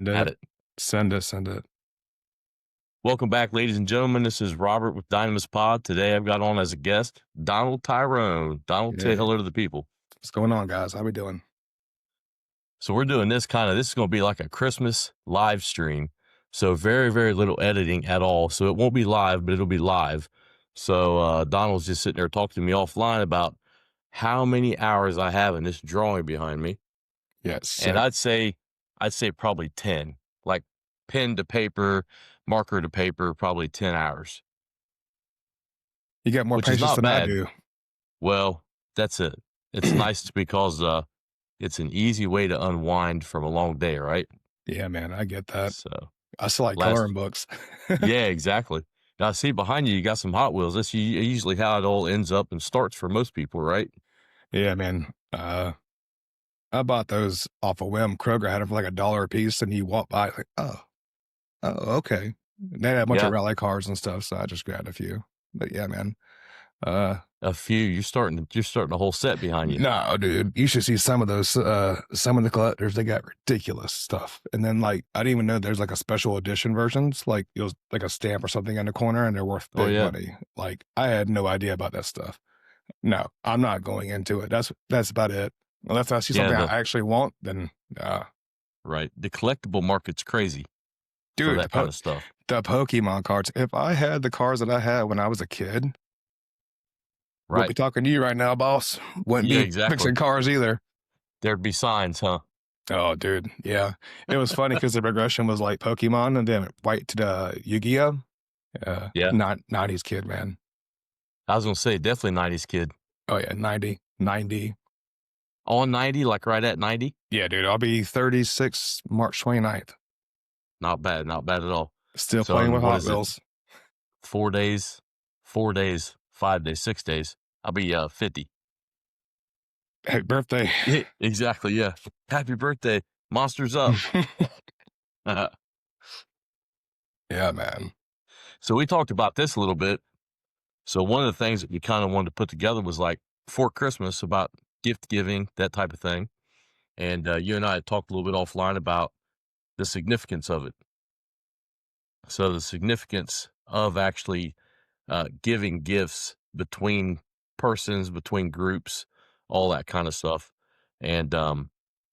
At Send it. it. Send it. Welcome back, ladies and gentlemen. This is Robert with Dynamis Pod. Today I've got on as a guest Donald Tyrone. Donald, say Yeah. hello to the people. What's going on, guys? How we doing? So we're doing this is going to be like a Christmas live stream. So very, very little editing at all. So it won't be live, but it'll be live. So Donald's just sitting there talking to me offline about how many hours I have in this drawing behind me. Yes. And I'd say probably 10, like pen to paper, marker to paper, probably 10 hours, You got more which is patience not than I bad. do. Well, that's it. It's nice because it's an easy way to unwind from a long day, right? Yeah, man, I get that. So I still like coloring last, books. yeah, exactly. Now, see behind you, you got some Hot Wheels. That's usually how it all ends up and starts for most people, right? Yeah, man. I bought those off a whim. Kroger had them for like $1 a piece, and you walk by like, okay. They had a bunch of Yeah, rally cars and stuff, so I just grabbed a few. But yeah, man. Uh, a few. You're starting a whole set behind you. no, dude, you should see some of those. Some of the collectors, they got ridiculous stuff. And then like, I didn't even know there's like a special edition versions, like it was like a stamp or something in the corner, and they're worth Oh big yeah, money. Like I had no idea about that stuff. No, I'm not going into it. That's about it. Unless I see yeah. something I The actually want, then right. The collectible market's crazy for dude, that kind of stuff. the Pokemon cards. If I had the cards that I had when I was a kid, wouldn't Right. be talking to you right now, boss. Wouldn't Yeah, be exactly. fixing cars either. There'd be signs, huh? Oh, dude, yeah. It was funny because the progression was like Pokemon, and then white to the Yu-Gi-Oh. Yeah. Not 90s kid, man. I was gonna say definitely 90s kid. Oh yeah, 90. On 90, like right at 90? Yeah, dude, I'll be 36 March 29th. Not bad at all. Still So playing in with what Hot is it? Wheels. 4 days, 4 days, 5 days, 6 days. I'll be 50. Hey, birthday. Yeah, exactly, yeah. Happy birthday. Monsters up. Yeah, man. So we talked about this a little bit. So one of the things that we kind of wanted to put together was like for Christmas about gift giving, that type of thing. And you and I had talked a little bit offline about the significance of it. So the significance of actually giving gifts between persons, between groups, all that kind of stuff. And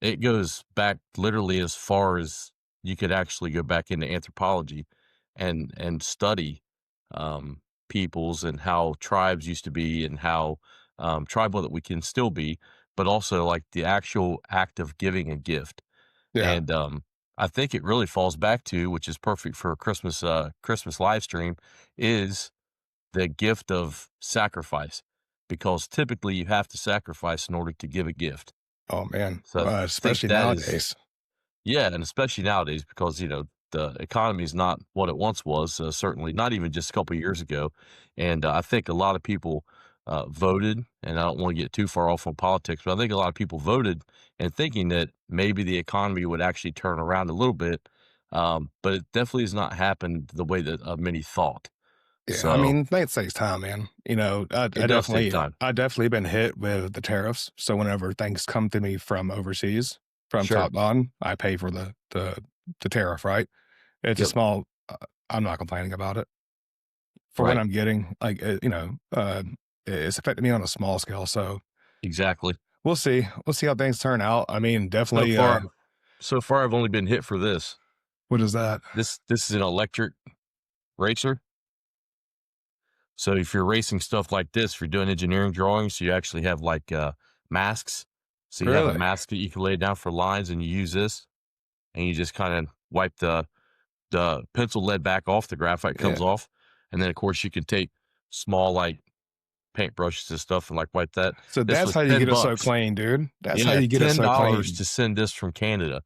it goes back literally as far as you could actually go back into anthropology and study peoples and how tribes used to be and how tribal that we can still be, but also like the actual act of giving a gift. Yeah. And I think it really falls back to, which is perfect for a Christmas live stream, is the gift of sacrifice, because typically you have to sacrifice in order to give a gift. Oh man. So I think Especially that is, nowadays. yeah, and especially nowadays because the economy is not what it once was. Certainly not even just a couple of years ago, and I think a lot of people voted, and I don't want to get too far off on politics, but I think a lot of people voted and thinking that maybe the economy would actually turn around a little bit, but it definitely has not happened the way that many thought. Yeah, I So mean, that takes time, man. You know, it does take time. I definitely been hit with the tariffs. So whenever things come to me from overseas, from Sure. top on, I pay for the tariff, right? It's a Yep. small. I'm not complaining about it for what Right. I'm getting. Like, it's affected me on a small scale. So Exactly. we'll see. We'll see how things turn out. I mean, So definitely. far, so far, I've only been hit for this. What is that? This is an electric racer. So if you're racing stuff like this, if you're doing engineering drawings, you actually have like masks. So you have a Really? mask that you can lay down for lines, and you use this, and you just kind of wipe the pencil lead back off. The graphite Yeah. comes off, and then of course you can take small like paintbrushes and stuff and like wipe that. So This that's was how you ten get it so bucks. clean, dude. That's how Yeah, you get it so $10 clean. to send this from Canada.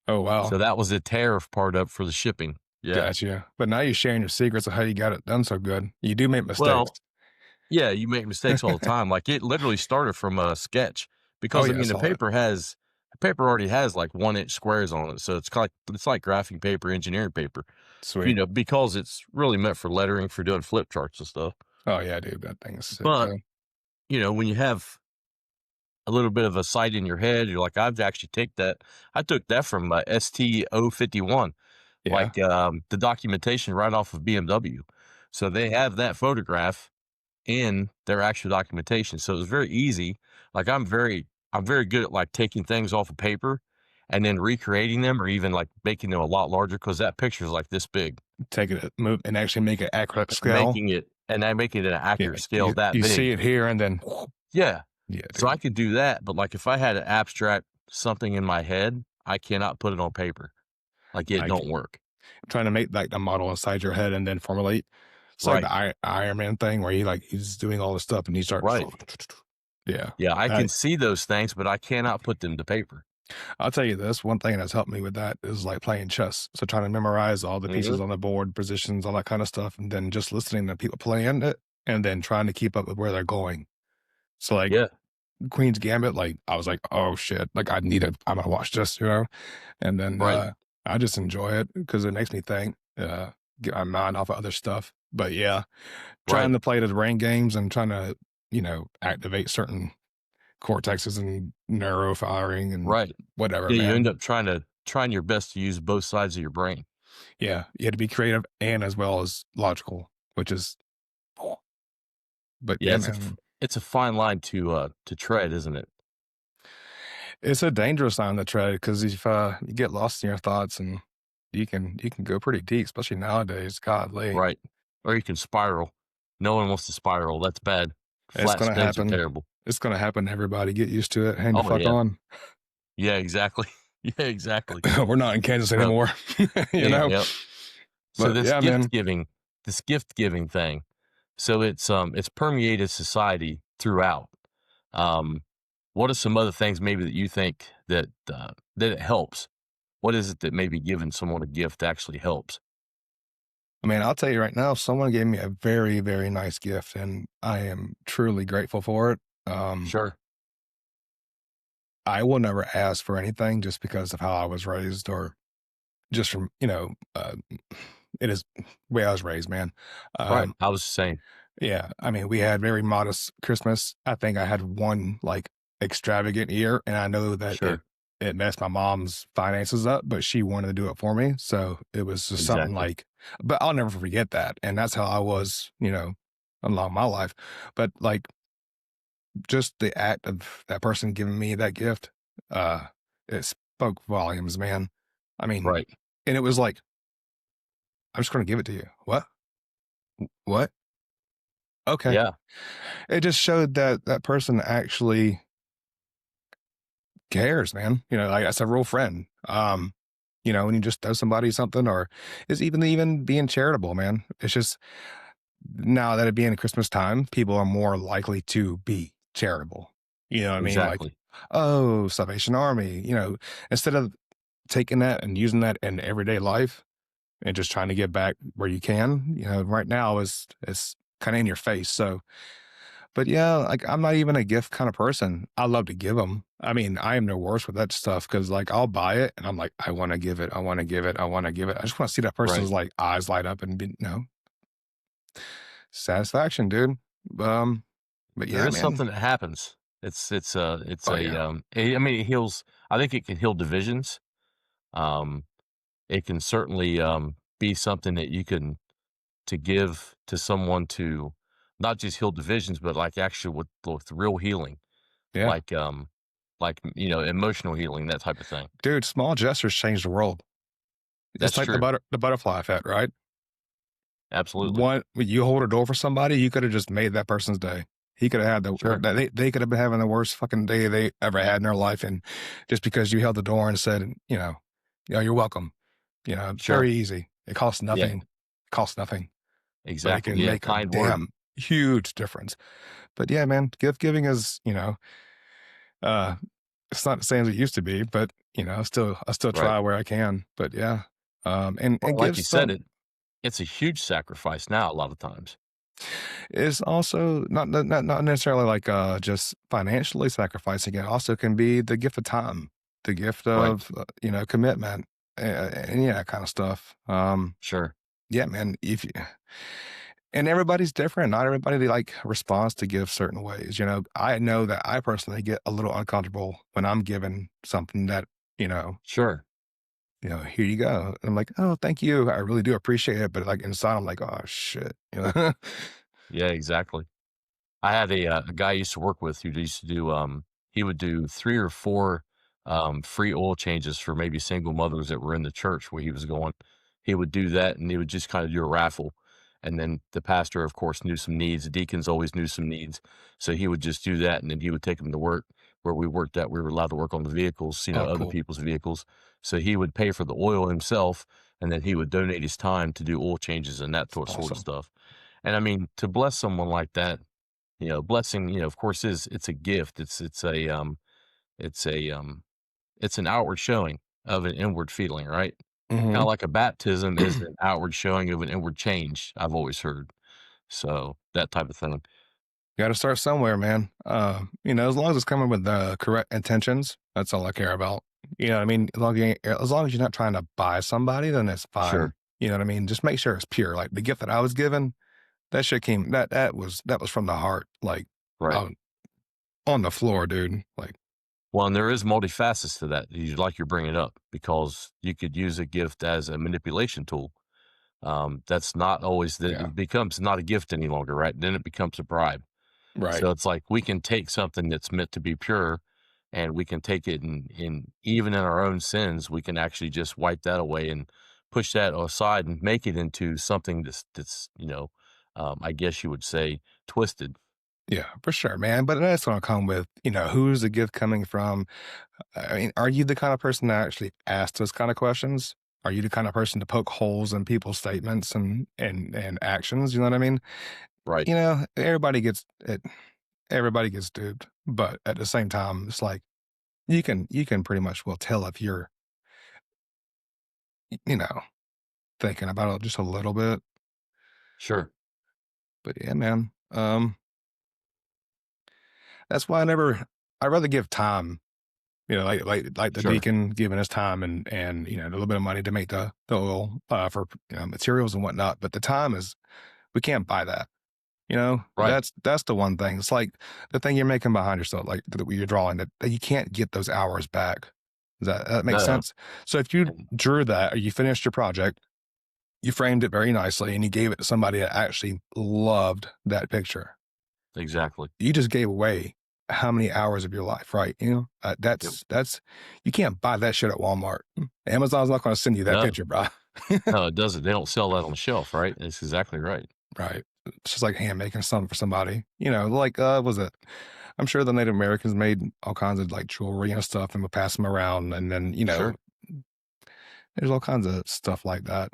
Oh So wow. that was the tariff part up for the shipping. Yeah. Gotcha. But now you're sharing your secrets of how you got it done so good. You do make mistakes. Well, yeah, you make mistakes all the time. Like it literally started from a sketch Oh because I yeah, I mean saw it. the paper already has like 1 inch squares on it. So it's like graphing paper, engineering paper, Sweet. because it's really meant for lettering for doing flip charts and stuff. Oh yeah, dude, that thing is sick But, though. when you have a little bit of a sight in your head. You're like, I've actually take that. I took that from ST051, Yeah, like the documentation right off of BMW. So they have that photograph in their actual documentation. So it was very easy. Like I'm very good at like taking things off of paper and then recreating them or even like making them a lot larger because that picture is like this big. take it, move, and actually make it accurate scale. Making it and I make it an Yeah, accurate scale that you big. see it here, and then Yeah. yeah, So I dude, could do that, but, like, if I had to abstract something in my head, I cannot put it on paper. Like, it like don't work. trying to make like the model inside your head and then formulate. It's like Right. the Iron Man thing where he's doing all this stuff and he starts. Right. Yeah, Yeah, I I can see those things, but I cannot put them to paper. I'll tell you this, one thing that's helped me with that is like playing chess. So trying to memorize all the pieces Mhm. on the board, positions, all that kind of stuff, and then just listening to people playing it and then trying to keep up with where they're going. So like Yeah. Queen's Gambit, like I was like, oh shit, like I'm gonna watch this, and then Right. I just enjoy it because it makes me think, get my mind off of other stuff. But yeah, trying Right. to play the brain games and trying to, activate certain cortexes and neuro firing and Right. whatever, Yeah, you end man. up trying your best to use both sides of your brain. Yeah, you had to be creative and as well as logical, which is, but Yeah, yeah, man, it's a fine line to tread, isn't it? it's a dangerous line to tread because if you get lost in your thoughts and you can go pretty deep, especially nowadays. Godly, Right. Or you can spiral. No one wants to spiral, that's bad. it's Flat gonna spins are happen. terrible. It's gonna happen to everybody. Get used to it. Hang the Oh, fuck yeah. on. Yeah, exactly. Yeah, exactly. We're not in Kansas So, anymore, you yeah, know. yep. So But yeah, man. this gift giving thing, so it's permeated society throughout. Um, what are some other things maybe that you think that it helps? What is it that maybe giving someone a gift actually helps? I mean, I'll tell you right now, someone gave me a very, very nice gift, and I am truly grateful for it. Um, Sure. I will never ask for anything just because of how I was raised, or just from it is the way I was raised, man. Right. Um, I was saying, yeah, I mean, we had very modest Christmas. I think I had one like extravagant year, and I know that sure, it messed my mom's finances up, but she wanted to do it for me, so it was just something exactly. like. But I'll never forget that, and that's how I was, along my life. But like just the act of that person giving me that gift, uh, it spoke volumes, man. I mean, Right. and it was like, I'm just going to give it to you. What? What? Okay. Yeah. It just showed that that person actually cares, man. Like that's a real friend. When you just throw somebody something, or is even being charitable, man. It's just now that it being Christmas time, people are more likely to be charitable. You know what I mean? Like, Exactly. oh, Salvation Army, instead of taking that and using that in everyday life and just trying to get back where you can, right now is kind of in your face. So, but yeah, like I'm not even a gift kind of person. I love to give them. I mean, I am no worse with that stuff because like I'll buy it and I'm like, I want to give it. I want to give it. I want to give it. I just want to see that Right. person's like eyes light up and be, satisfaction, dude. Um, but There yeah, is man. something that happens. It's Oh yeah. I mean, it heals. I think it can heal divisions. Um, it can certainly be something that you can to give to someone to not just heal divisions, but like actually with real healing, Yeah. like emotional healing, that type of thing. Dude, small gestures change the world. It's That's like true. the butterfly effect, right? Absolutely. One, when you hold a door for somebody, you could have just made that person's day. He could have had Sure. they could have been having the worst fucking day they ever had in their life, and just because you held the door and said, yeah, you're welcome. Sure. Very easy. It costs Yeah. nothing. It costs nothing, but it Exactly. can Yeah. make a Kind word. damn huge difference. But yeah, man, gift giving is, uh, it's not the same as it used to be, but I still Right. try where I can. But yeah, and Well, like give you said, some. it's a huge sacrifice now. A lot of times. Is also not necessarily like just financially sacrificing. It also can be the gift of time, the gift Right. of commitment, and yeah, that kind of stuff. Sure. Yeah, man. If you And everybody's different. Not everybody like responds to gifts certain ways. I know that I personally get a little uncomfortable when I'm given something that, you know, Sure. here you go. And I'm like, oh, thank you. I really do appreciate it. But like inside, I'm like, oh shit. Yeah, exactly. I had a guy I used to work with who used to do, he would do 3 or 4, free oil changes for maybe single mothers that were in the church where he was going. He would do that, and he would just kinda do a raffle, and then the pastor, of course, knew some needs, the deacons always knew some needs, so he would just do that, and then he would take them to work where we worked at. We were allowed to work on the vehicles, Oh, other cool. people's vehicles, so he would pay for the oil himself, and then he would donate his time to do oil changes and that sort of Awesome. stuff, and I mean, to bless someone like that, blessing, of course, it's a gift. It's a it's an outward showing of an inward feeling, right? Kind Hmm. of like a baptism is an outward showing of an inward change. I've always heard so that type of thing. Got to start somewhere, man. As long as it's coming with the correct intentions, that's all I care about. You know what I mean? As long as you're not trying to buy somebody, then it's fine. Sure, You know what I mean? Just make sure it's pure. Like the gift that I was given, that shit came that was from the heart. Like right. on on the floor, dude. Like, Well, and there is multifacets to that. Like you're bringing up because you could use a gift as a manipulation tool. That's not always that yeah, it becomes not a gift any longer, right? Then it becomes a bribe. right. So it's like we can take something that's meant to be pure and we can take it and even in our own sins, we can actually just wipe that away and push that aside and make it into something that's I guess you would say twisted. Yeah, for sure, man. But that's gonna come with, who's the gift coming from? I mean, are you the kind of person that actually asks those kind of questions? Are you the kind of person to poke holes in people's statements and actions? You know what I mean? Right. Everybody gets duped, but at the same time, it's like you can pretty much will tell if you're, you know, thinking about it just a little bit. Sure. But yeah, man. That's why I'd rather give time. Like the Sure. deacon giving his time and a little bit of money to make the oil for materials and whatnot. But the time is we can't buy that. Right. That's the one thing. It's like the thing you're making behind yourself, like that you're drawing that you can't get those hours back. Does that make No. sense? So if you And drew that or you finished your project, you framed it very nicely and you gave it to somebody that actually loved that picture. exactly. You just gave away how many hours of your life, right? Yep. That's you can't buy that shit at Walmart. Amazon's not going to send you that No. picture, bro. No, it doesn't. They don't sell that on the shelf, right? That's exactly right. Right. It's just like hand making something for somebody. Like was it? I'm sure the Native Americans made all kinds of like jewelry and stuff and would pass them around, and then Sure. there's all kinds of stuff like that.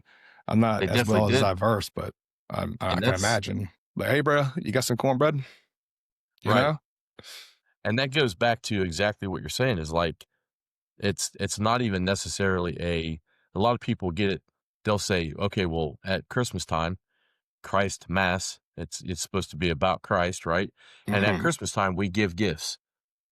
I'm not They as definitely well as did. diverse, but I And can that's imagine. But hey, bro, you got some cornbread? You right. know? And that goes back to exactly what you're saying is like it's not even necessarily a lot of people get it. They'll say, okay, well, at Christmas time, Christ Mass, it's supposed to be about Christ, right? And at Hmm. Christmas time, we give gifts.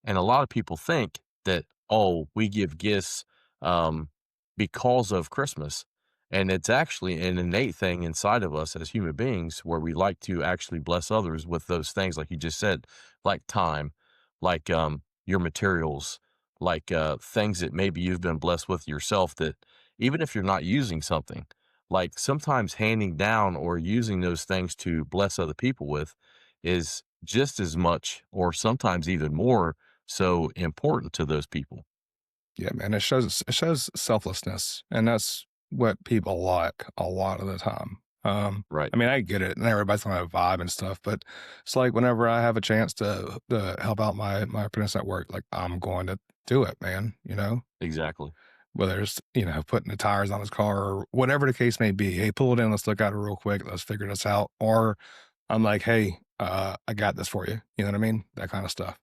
And a lot of people think that, oh, we give gifts um, because of Christmas. And it's actually an innate thing inside of us as human beings where we like to actually bless others with those things, like you just said, like time, like your materials, like things that maybe you've been blessed with yourself that even if you're not using something, like sometimes handing down or using those things to bless other people with is just as much or sometimes even more so important to those people. Yeah, man. It shows selflessness, and that's what people lack a lot of the time. Right. I mean, I get it, and everybody's gonna have a vibe and stuff, but it's like whenever I have a chance to help out my apprentice at work, like I'm going to do it, man. Exactly. Whether it's putting the tires on his car or whatever the case may be. Hey, pull it in. Let's look at it real quick. Let's figure this out. Or I'm like, hey, I got this for you. You know what I mean? That kind of stuff.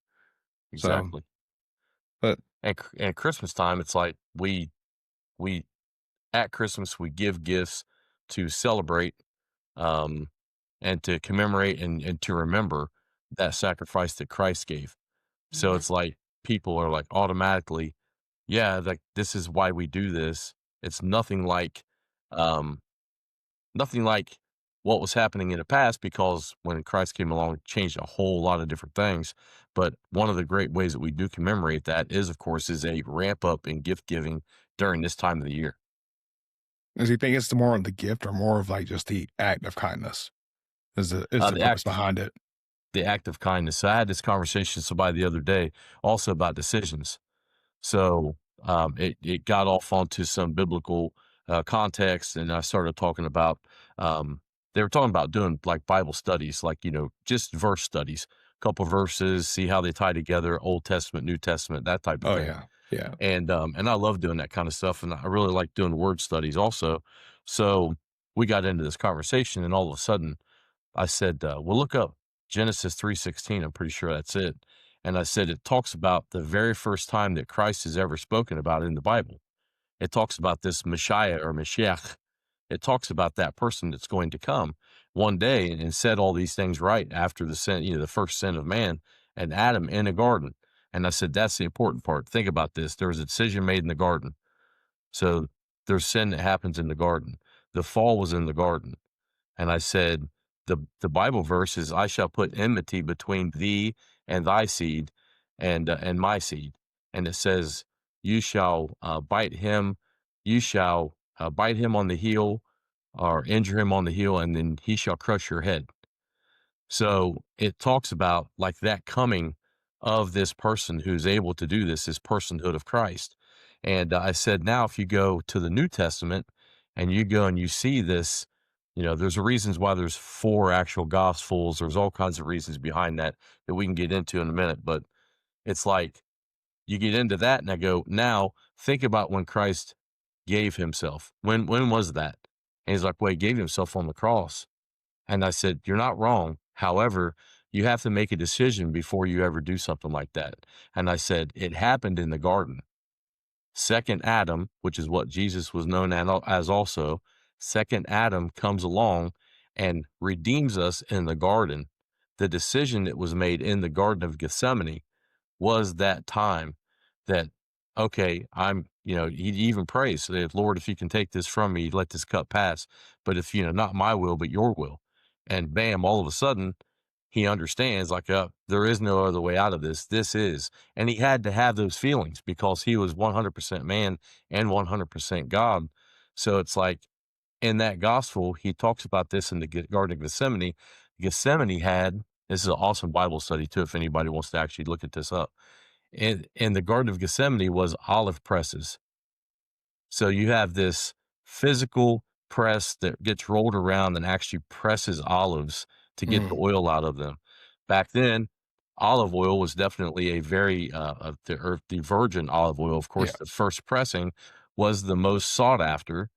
So, Exactly. but And Christmas time, it's like we at Christmas we give gifts to celebrate um and to commemorate and to remember that sacrifice that Christ gave. So Mhm. it's like people are like automatically, yeah, like this is why we do this. It's um nothing like what was happening in the past because when Christ came along, it changed a whole lot of different things. But one of the great ways that we do commemorate that is, of course, is a ramp up in gift giving during this time of the year. Does he think it's more of the gift or more of like just the act of kindness? Is the The purpose act behind it? the act of kindness. So I had this conversation with somebody the other day also about decisions. So, it got off onto some biblical, context, and I started talking about, they were talking about doing, like, Bible studies, like, just verse studies, couple verses, see how they tie together, Old Testament, New Testament, that type of Oh thing. yeah, yeah. And I love doing that kinda stuff, and I really like doing word studies also. So, we got into this conversation, and all of a sudden I said, "Well, look up Genesis 3:16. I'm pretty sure that's it." And I said, "It talks about the very first time that Christ is ever spoken about in the Bible. It talks about this Messiah or Mashiach. It talks about that person that's going to come one day and set all these things right after the sin, the first sin of man and Adam in a garden." And I said, "That's the important part. Think about this. There was a decision made in the garden. So there's sin that happens in the garden. The fall was in the garden. And I said, the Bible verse is, I shall put enmity between thee and thy seed and my seed. And it says, you shall bite him on the heel or injure him on the heel, and then he shall crush your head. So it talks about like that coming of this person who's able to do this personhood of Christ. And I said, now if you go to the New Testament and you go and you see this, there's reasons why there's four actual gospels. There's all kinds of reasons behind that that we can get into in a minute. But it's like you get into that, and I go, now think about when Christ gave himself. When was that? And he's like, well, he gave himself on the cross. And I said, "You're not wrong. However, you have to make a decision before you ever do something like that." And I said, "It happened in the garden. Second Adam, which is what Jesus was known as also, second Adam comes along and redeems us in the garden. The decision that was made in the Garden of Gethsemane was that time that, okay, he even prays that, Lord, if you can take this from me, let this cup pass. But if, not my will, but your will." And bam, all of a sudden, he understands like, there is no other way out of this. This is. And he had to have those feelings because he was 100% man and 100% God. So it's like in that gospel, he talks about this in the Garden of Gethsemane. Gethsemane had, this is an awesome Bible study too, if anybody wants to actually look at this up. In the Garden of Gethsemane was olive presses. So you have this physical press that gets rolled around and actually presses olives to get the Mm, oil out of them. Back then, olive oil was definitely a very the virgin olive oil. Of yeah, course, the first pressing was the most sought after,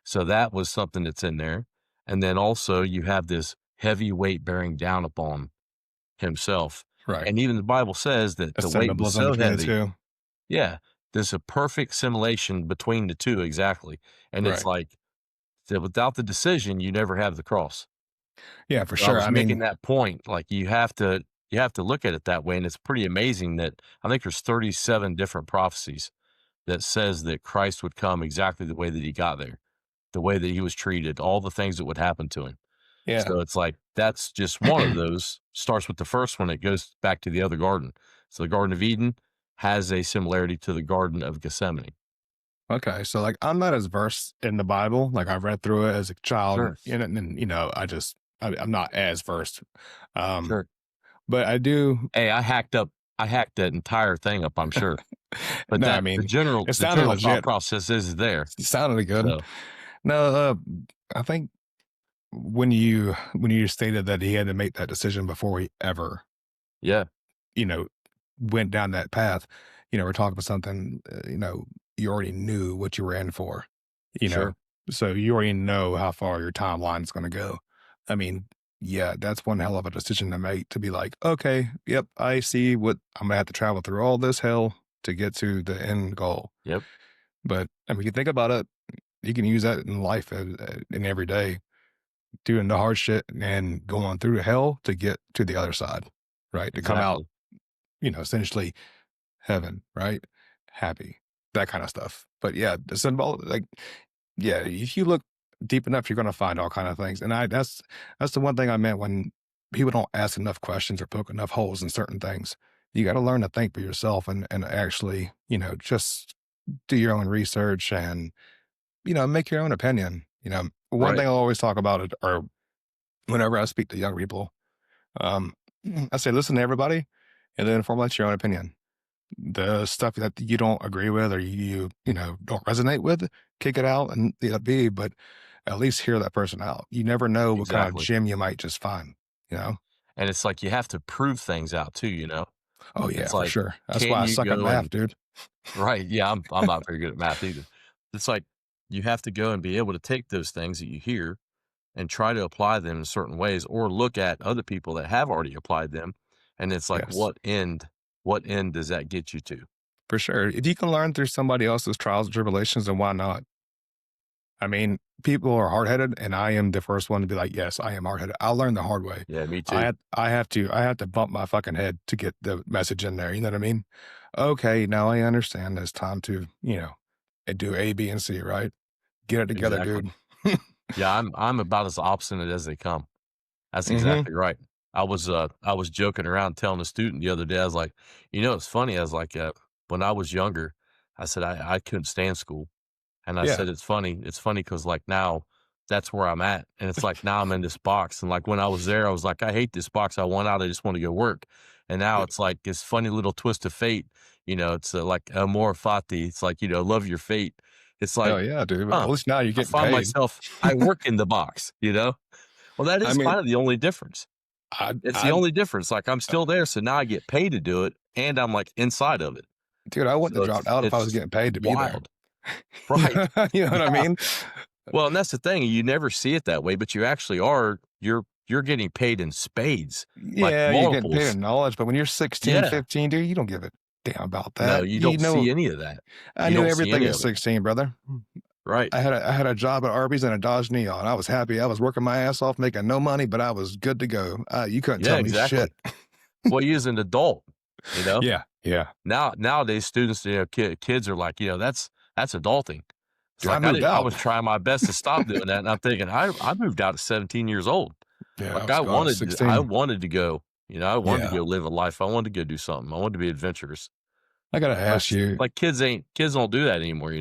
so that was something that's in there. And then also you have this heavy weight bearing down upon himself, right. and even the Bible says that A the weight was symbolism so between the heavy. two. Yeah, there's a perfect simulation between the 2 exactly, and it's Right. like, that without the decision, you never have the cross. Yeah, for So I sure. was I making mean, that point, like, you have to look at it that way, and it's pretty amazing that I think there's 37 different prophecies that says that Christ would come exactly the way that he got there, the way that he was treated, all the things that would happen to him. yeah. So it's like, that's just one of those, starts with the first one, it goes back to the other garden. So the Garden of Eden has a similarity to the Garden of Gethsemane. Okay, so like I'm not as versed in the Bible. Like I read through it as a child, Sure, and I'm not as versed. Um, sure. but I do. Hey, I hacked that entire thing up, I'm sure. But No, I that the mean, general it the sounded general thought legit. process is there. It sounded good. So, No, I think when you stated that he had to make that decision before he ever, yeah, you know, went down that path, we're talking about something, you already knew what you were in for, you know, sure. so you already know how far your timeline is going to go. I mean, yeah, that's one hell of a decision to make to be like, okay, yep, I see what I'm gonna have to travel through all this hell to get to the end goal. Yep, But I mean, you think about it, you can use that in life in every day, doing the hard shit and going through hell to get to the other side, right? To come out, exactly. essentially heaven, right? Happy, that kind of stuff. But yeah, the symbol, like, yeah, if you look, deep enough, you're going to find all kind of things. And that's the one thing I meant when people don't ask enough questions or poke enough holes in certain things. You got to learn to think for yourself and actually, just do your own research and, make your own opinion. One Right. thing I always talk about it, or whenever I speak to young people, um, I say, listen to everybody and then formulate your own opinion. The stuff that you don't agree with or don't resonate with, kick it out and let it be, but at least hear that person out. You never know what kind of Exactly. gem you might just find, you know? And it's like you have to prove things out too, you know? Oh, yeah, It's for like, sure. That's can why I you suck at go math, and dude. right, yeah, I'm not very good at math either. It's like you have to go and be able to take those things that you hear and try to apply them in certain ways or look at other people that have already applied them. And it's like, Yes, what end does that get you to? for sure. If you can learn through somebody else's trials and tribulations, then why not? I mean, people are hard headed, and I am the first one to be like, yes, I am hard headed. I'll learn the hard way. Yeah, me I too. had, I have to bump my fucking head to get the message in there. You know what I mean? Okay, now I understand. It's time to, do A, B, and C. Right? Get it together, Exactly. dude. Yeah, I'm about as obstinate as they come. That's Hmm. exactly right. I was joking around telling a student the other day, I was like, it's funny. I was like, when I was younger, I said I couldn't stand school. And I Yeah. said, it's funny because like now that's where I'm at. And it's like now I'm in this box. And like when I was there, I was like, I hate this box. I want out. I just want to go work. And now it's like this funny little twist of fate. It's like amor fati. It's like, love your fate. It's like, Hell yeah, dude. At huh, least now you're I getting found paid. myself, I work in the box. Well, that I is mean, kind of the only difference. I, It's the I, only difference. Like I'm still there. So now I get paid to do it and I'm like inside of it. dude, I wouldn't So have dropped out if I was it's getting paid to be there. wild. Right. You know what I Yeah. mean? Well, and that's the thing, you never see it that way, but you actually are you're getting paid in spades, like Yeah, you're getting paid multiples. in knowledge, but when you're 16, Yeah. 15, dude, you don't give a damn about No, that. you don't see any of that. I You knew don't see everything any at of it. 16, brother. Right. I had a job at Arby's and a Dodge Neon. I was happy. I was working my ass off, making no money, but I was good to go. You couldn't Yeah, tell me shit. exactly. Well, you as an adult, you know? Yeah, yeah. Nowadays, students, kids are like, that's adulting. It's Dude, I like moved I out. was trying my best to stop doing that, and I'm thinking, I moved out at 17 years old. Yeah, I Like, was gone at I 16. wanted to go, I wanted to Yeah. go live a life. I wanted to go do something. I wanted to be adventurous. I gotta But ask you, like, kids don't do that anymore.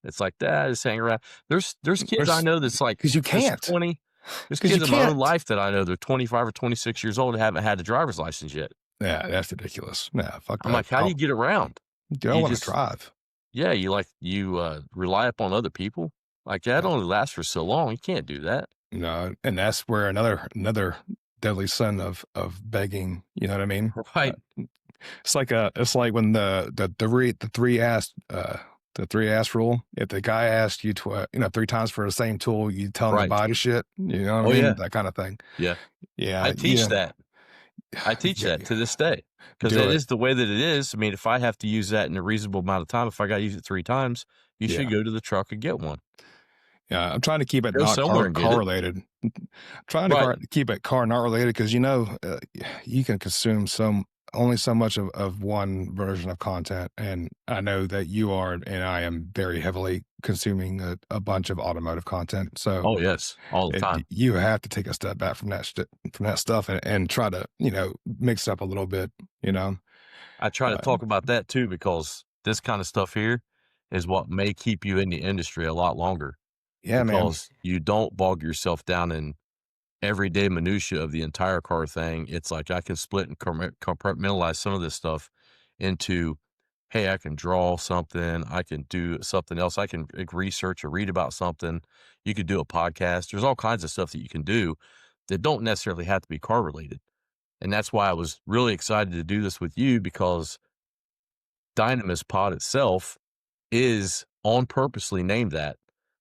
It's like, "Ah, just hang around." There's kids I know that's like because you there's can't. 20 there's Because you kids in my own can't. life that I know, they're 25 or 26 years old and haven't had a driver's license yet. Yeah, that's ridiculous. Nah, fuck I'm that. like, "How do you get around?" Dude, I You want to just drive. yeah, rely upon other people? Like, that Yeah. only lasts for so long, you can't do that. No, and that's where another deadly sin of begging. You know what I mean? Uh, Right, it's like when the three ask rule. If the guy asked you to 3 times for the same tool, you tell him to right. buy the shit. You know what I Oh, mean? yeah, That kind of thing. yeah. Yeah, I teach yeah, that. I teach yeah. that to this day because Do it it. is the way that it is. I mean, if I have to use that in a reasonable amount of time, if I gotta use it 3 times, you should Yeah, go to the truck and get one. yeah. I'm trying to keep it Go not somewhere and get it. correlated. Trying to Right. keep it car not related because you can consume only so much of one version of content, and I know that you are, and I am very heavily consuming a bunch of automotive content. So Oh, yes, all the time. you have to take a step back from from that stuff and try to mix it up a little bit. You know, I try to uh, talk about that too because this kinda stuff here is what may keep you in the industry a lot longer yeah, man. because you don't bog yourself down in everyday minutia of the entire car thing. It's like I can split and compartmentalize some of this stuff into, hey, I can draw something, I can do something else, I can research or read about something. You could do a podcast. There's all kinds of stuff that you can do that don't necessarily have to be car related. And that's why I was really excited to do this with you because Dynamis Pod itself is on purposely named that.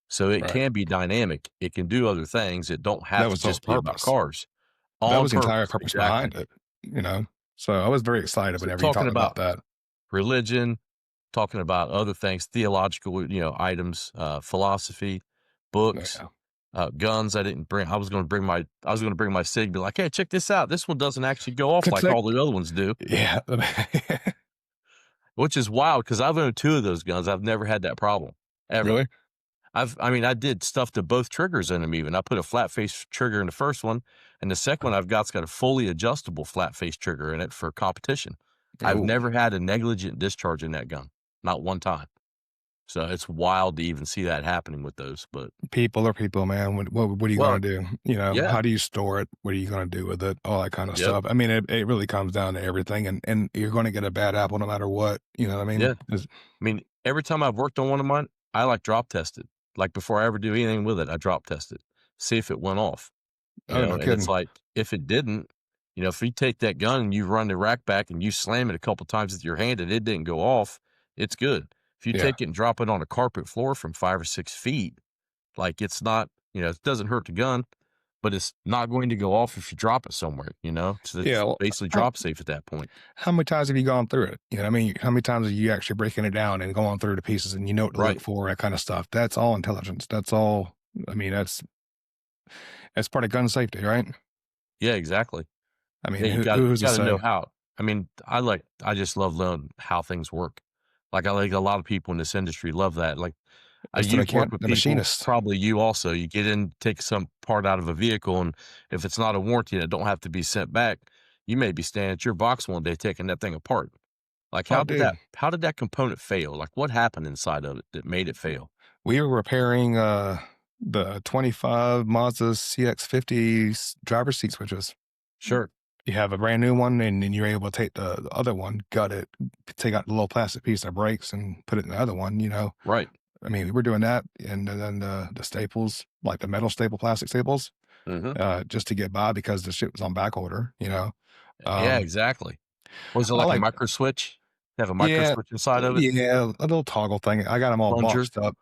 So it Right. can be dynamic. It can do other things. It don't have That to was the just be about purpose. cars. That On was the entire purpose, purpose exactly. behind it. You know, so I was very excited So whenever you talking talked about about that. religion, talking about other things, theological, items, philosophy, books, Yeah. guns. I didn't bring. I was going to bring my Sig. Be like, hey, check this out. This one doesn't actually go off Click, like click. all the other ones do, Yeah. which is wild because I've owned 2 of those guns. I've never had that problem ever. Really? I mean, I did stuff to both triggers in them even. I put a flat face trigger in the first one, and the second one I've got's got a fully adjustable flat face trigger in it for competition. I've Oh, never had a negligent discharge in that gun, not one time. So it's wild to even see that happening with those, but people are people, man. What are you well, gonna do? You know, yeah, how do you store it? What are you gonna do with it? All that kind of yep, stuff. I mean, it really comes down to everything, and you're gonna get a bad apple no matter what. You know what I mean? yeah. I mean, every time I've worked on one of mine, I like drop tested. Like before I ever do anything with it, I drop test it, see if it went off. Oh, no And it's kidding. like, if it didn't, if you take that gun and you run the rack back and you slam it a couple times with your hand and it didn't go off, it's good. If you Yeah. take it and drop it on a carpet floor from 5 or 6 feet, like, it's not, it doesn't hurt the gun, but it's not going to go off if you drop it somewhere, So Yeah. it's Well, basically how drop safe at that point. how many times have you gone through it? You know what I mean? How many times are you actually breaking it down and going through the pieces and you know what to look Right. for, that kind of stuff? That's all intelligence. That's all. I mean, that's part of gun safety, right? Yeah, exactly. I mean, Yeah, you got who's to gotta know say? how. I mean, I just love learning how things work. Like, I like a lot of people in this industry love that. Like, It's the you've worked mechanic, with the people, machinist. probably you also, you get in, take some part out of a vehicle, and if it's not a warranty and it don't have to be sent back, you may be standing at your box one day taking that thing apart. Like, Oh, dude, how did that component fail? Like, what happened inside of it that made it fail? we were repairing the 25 Mazda CX-50 driver seat switches. Sure. You have a brand new one, and then you're able to take the other one, gut it, take out the little plastic piece that breaks, and put it in the other one. You know, Right. I mean, we were doing that, and then the staples, like the metal staple, plastic staples, Mhm. just to get by because the shit was on back order. You know, Yeah, um, exactly. Was it I like a like, micro switch? Have a micro yeah, switch inside of it? yeah, a little toggle thing. I got them all Plunger? boxed up.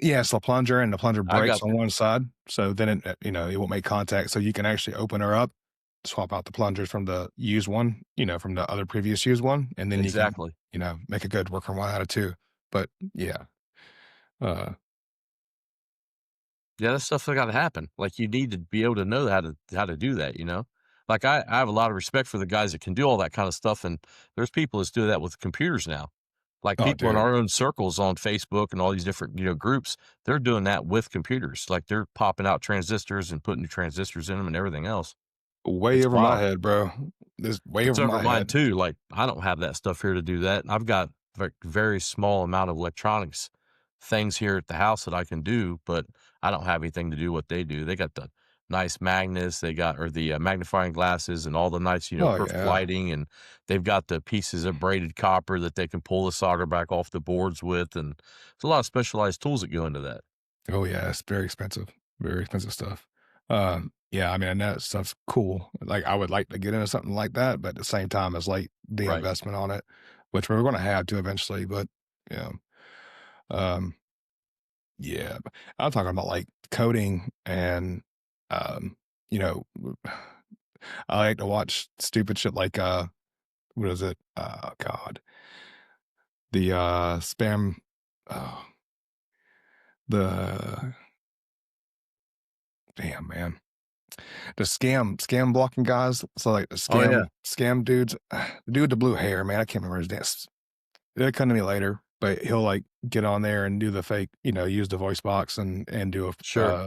Yeah, it's the plunger, and the plunger I breaks got on you. one side, so then it won't make contact, so you can actually open her up, swap out the plungers from the used one, from the other previous used one, and then you can, Exactly. make a good working one out of 2. But yeah, uh, Yeah, that stuff's gotta happen. Like, you need to be able to know how to do that, Like, I have a lot of respect for the guys that can do all that kinda stuff, and there's people that do that with computers now. Like, oh, people in dude, our own circles on Facebook and all these different, groups, they're doing that with computers. Like, they're popping out transistors and putting new transistors in them and everything else. way It's over my wild. head, bro. This way It's over over my mine head. too. Like, I don't have that stuff here to do that. I've got very small amount of electronics things here at the house that I can do, but I don't have anything to do what they do. They got the nice magnets, they got or the magnifying glasses and all the nice, Oh, perfect yeah. lighting, and they've got the pieces of braided copper that they can pull the solder back off the boards with, and there's a lot of specialized tools that go into that. Oh, yeah, it's very expensive stuff. Yeah, I mean, and that stuff's cool. Like, I would like to get into something like that, but at the same time, it's like the Right. investment on it, which we're gonna have to eventually, but, yeah. Um, yeah, but I'm talking about, like, coding and, um, you know, I like to watch stupid shit like, what is it? God, the, spam, oh, the damn, man. The scam blocking guys. So, like, the Oh yeah. scam dudes. The dude with the blue hair, man, I can't remember his name. It'll come to me later, but he'll, like, get on there and do the fake, use the voice box and do Sure.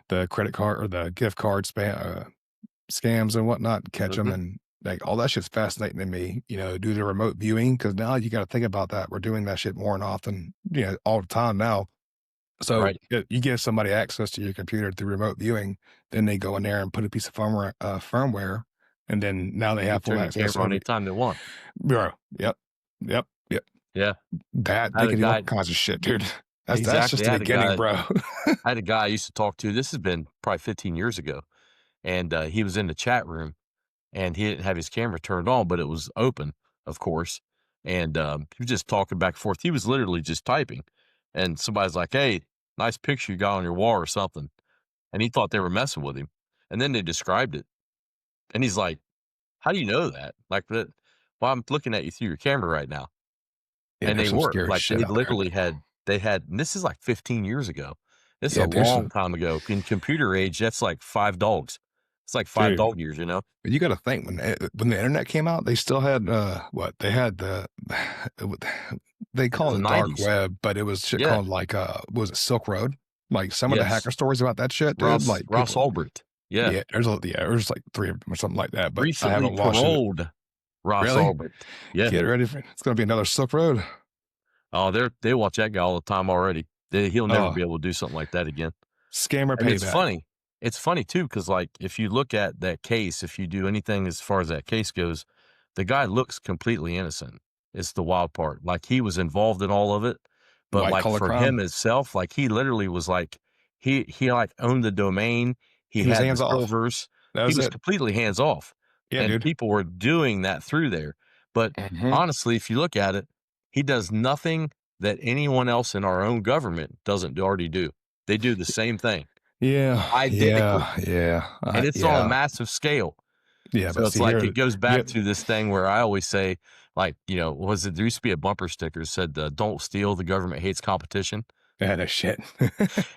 the credit card or the gift card scams and whatnot, catch them, Hmm. and, like, all that shit's fascinating to me, do the remote viewing because now you gotta think about that. We're doing that shit more and often, all the time now. So, Right. you give somebody access to your computer through remote viewing, then they go in there and put a piece of firmware, and then now they You can have full turn your access camera on over. anytime they want. Bro, yep, yep, yep. Yeah. That I they had a can do all guy kinds of shit, dude. That's just exactly. the beginning, bro. I had a guy I used to talk to, this has been probably 15 years ago, and, he was in the chat room, and he didn't have his camera turned on, but it was open, of course, and, he was just talking back and forth. He was literally just typing, and somebody's like, "Hey, nice picture you got on your wall," or something, and he thought they were messing with him, and then they described it, and he's like, "How do you know that?" Like, "That well, I'm looking at you through your camera right now." Yeah, And there's they some were, scary like, shit they out there. literally had and this is like 15 years ago. This is a Yeah, there's long some time ago. In computer age, that's like 5 dogs. It's like 5 dude. dog years, you know? You got to think when the internet came out, they still had what they had they In call the it dark 90s. web, but it was shit Yeah. called like was it Silk Road? Like some of the Yes. hacker stories about that shit, dude. Like Ross people, Ulbricht. Yeah. there's like three of them or something like that. But I Recently haven't watched it. paroled Ross Really? Ulbricht. Yeah. Get ready for it's gonna be another Silk Road. Oh, they watch that guy all the time already. He'll never Oh, be able to do something like that again. scammer And it's payback. funny. It's funny too, because like if you look at that case, if you do anything as far as that case goes, the guy looks completely innocent. It's the wild part. Like he was involved in all of it, but White like collar for crime. him himself, like he literally was like he like owned the domain. He He was had the hands off. servers. That He was was it. completely hands off, Yeah, and dude. people were doing that through there. But Hmm. honestly, if you look at it, he does nothing that anyone else in our own government doesn't already do. They do the same thing Yeah, identically, yeah, yeah, and it's on a yeah, massive scale. yeah. So But it's see like it here, goes yeah, back to this thing where I always say, like, was it there used to be a bumper sticker that said, "Don't steal, the government hates competition." yeah, that shit.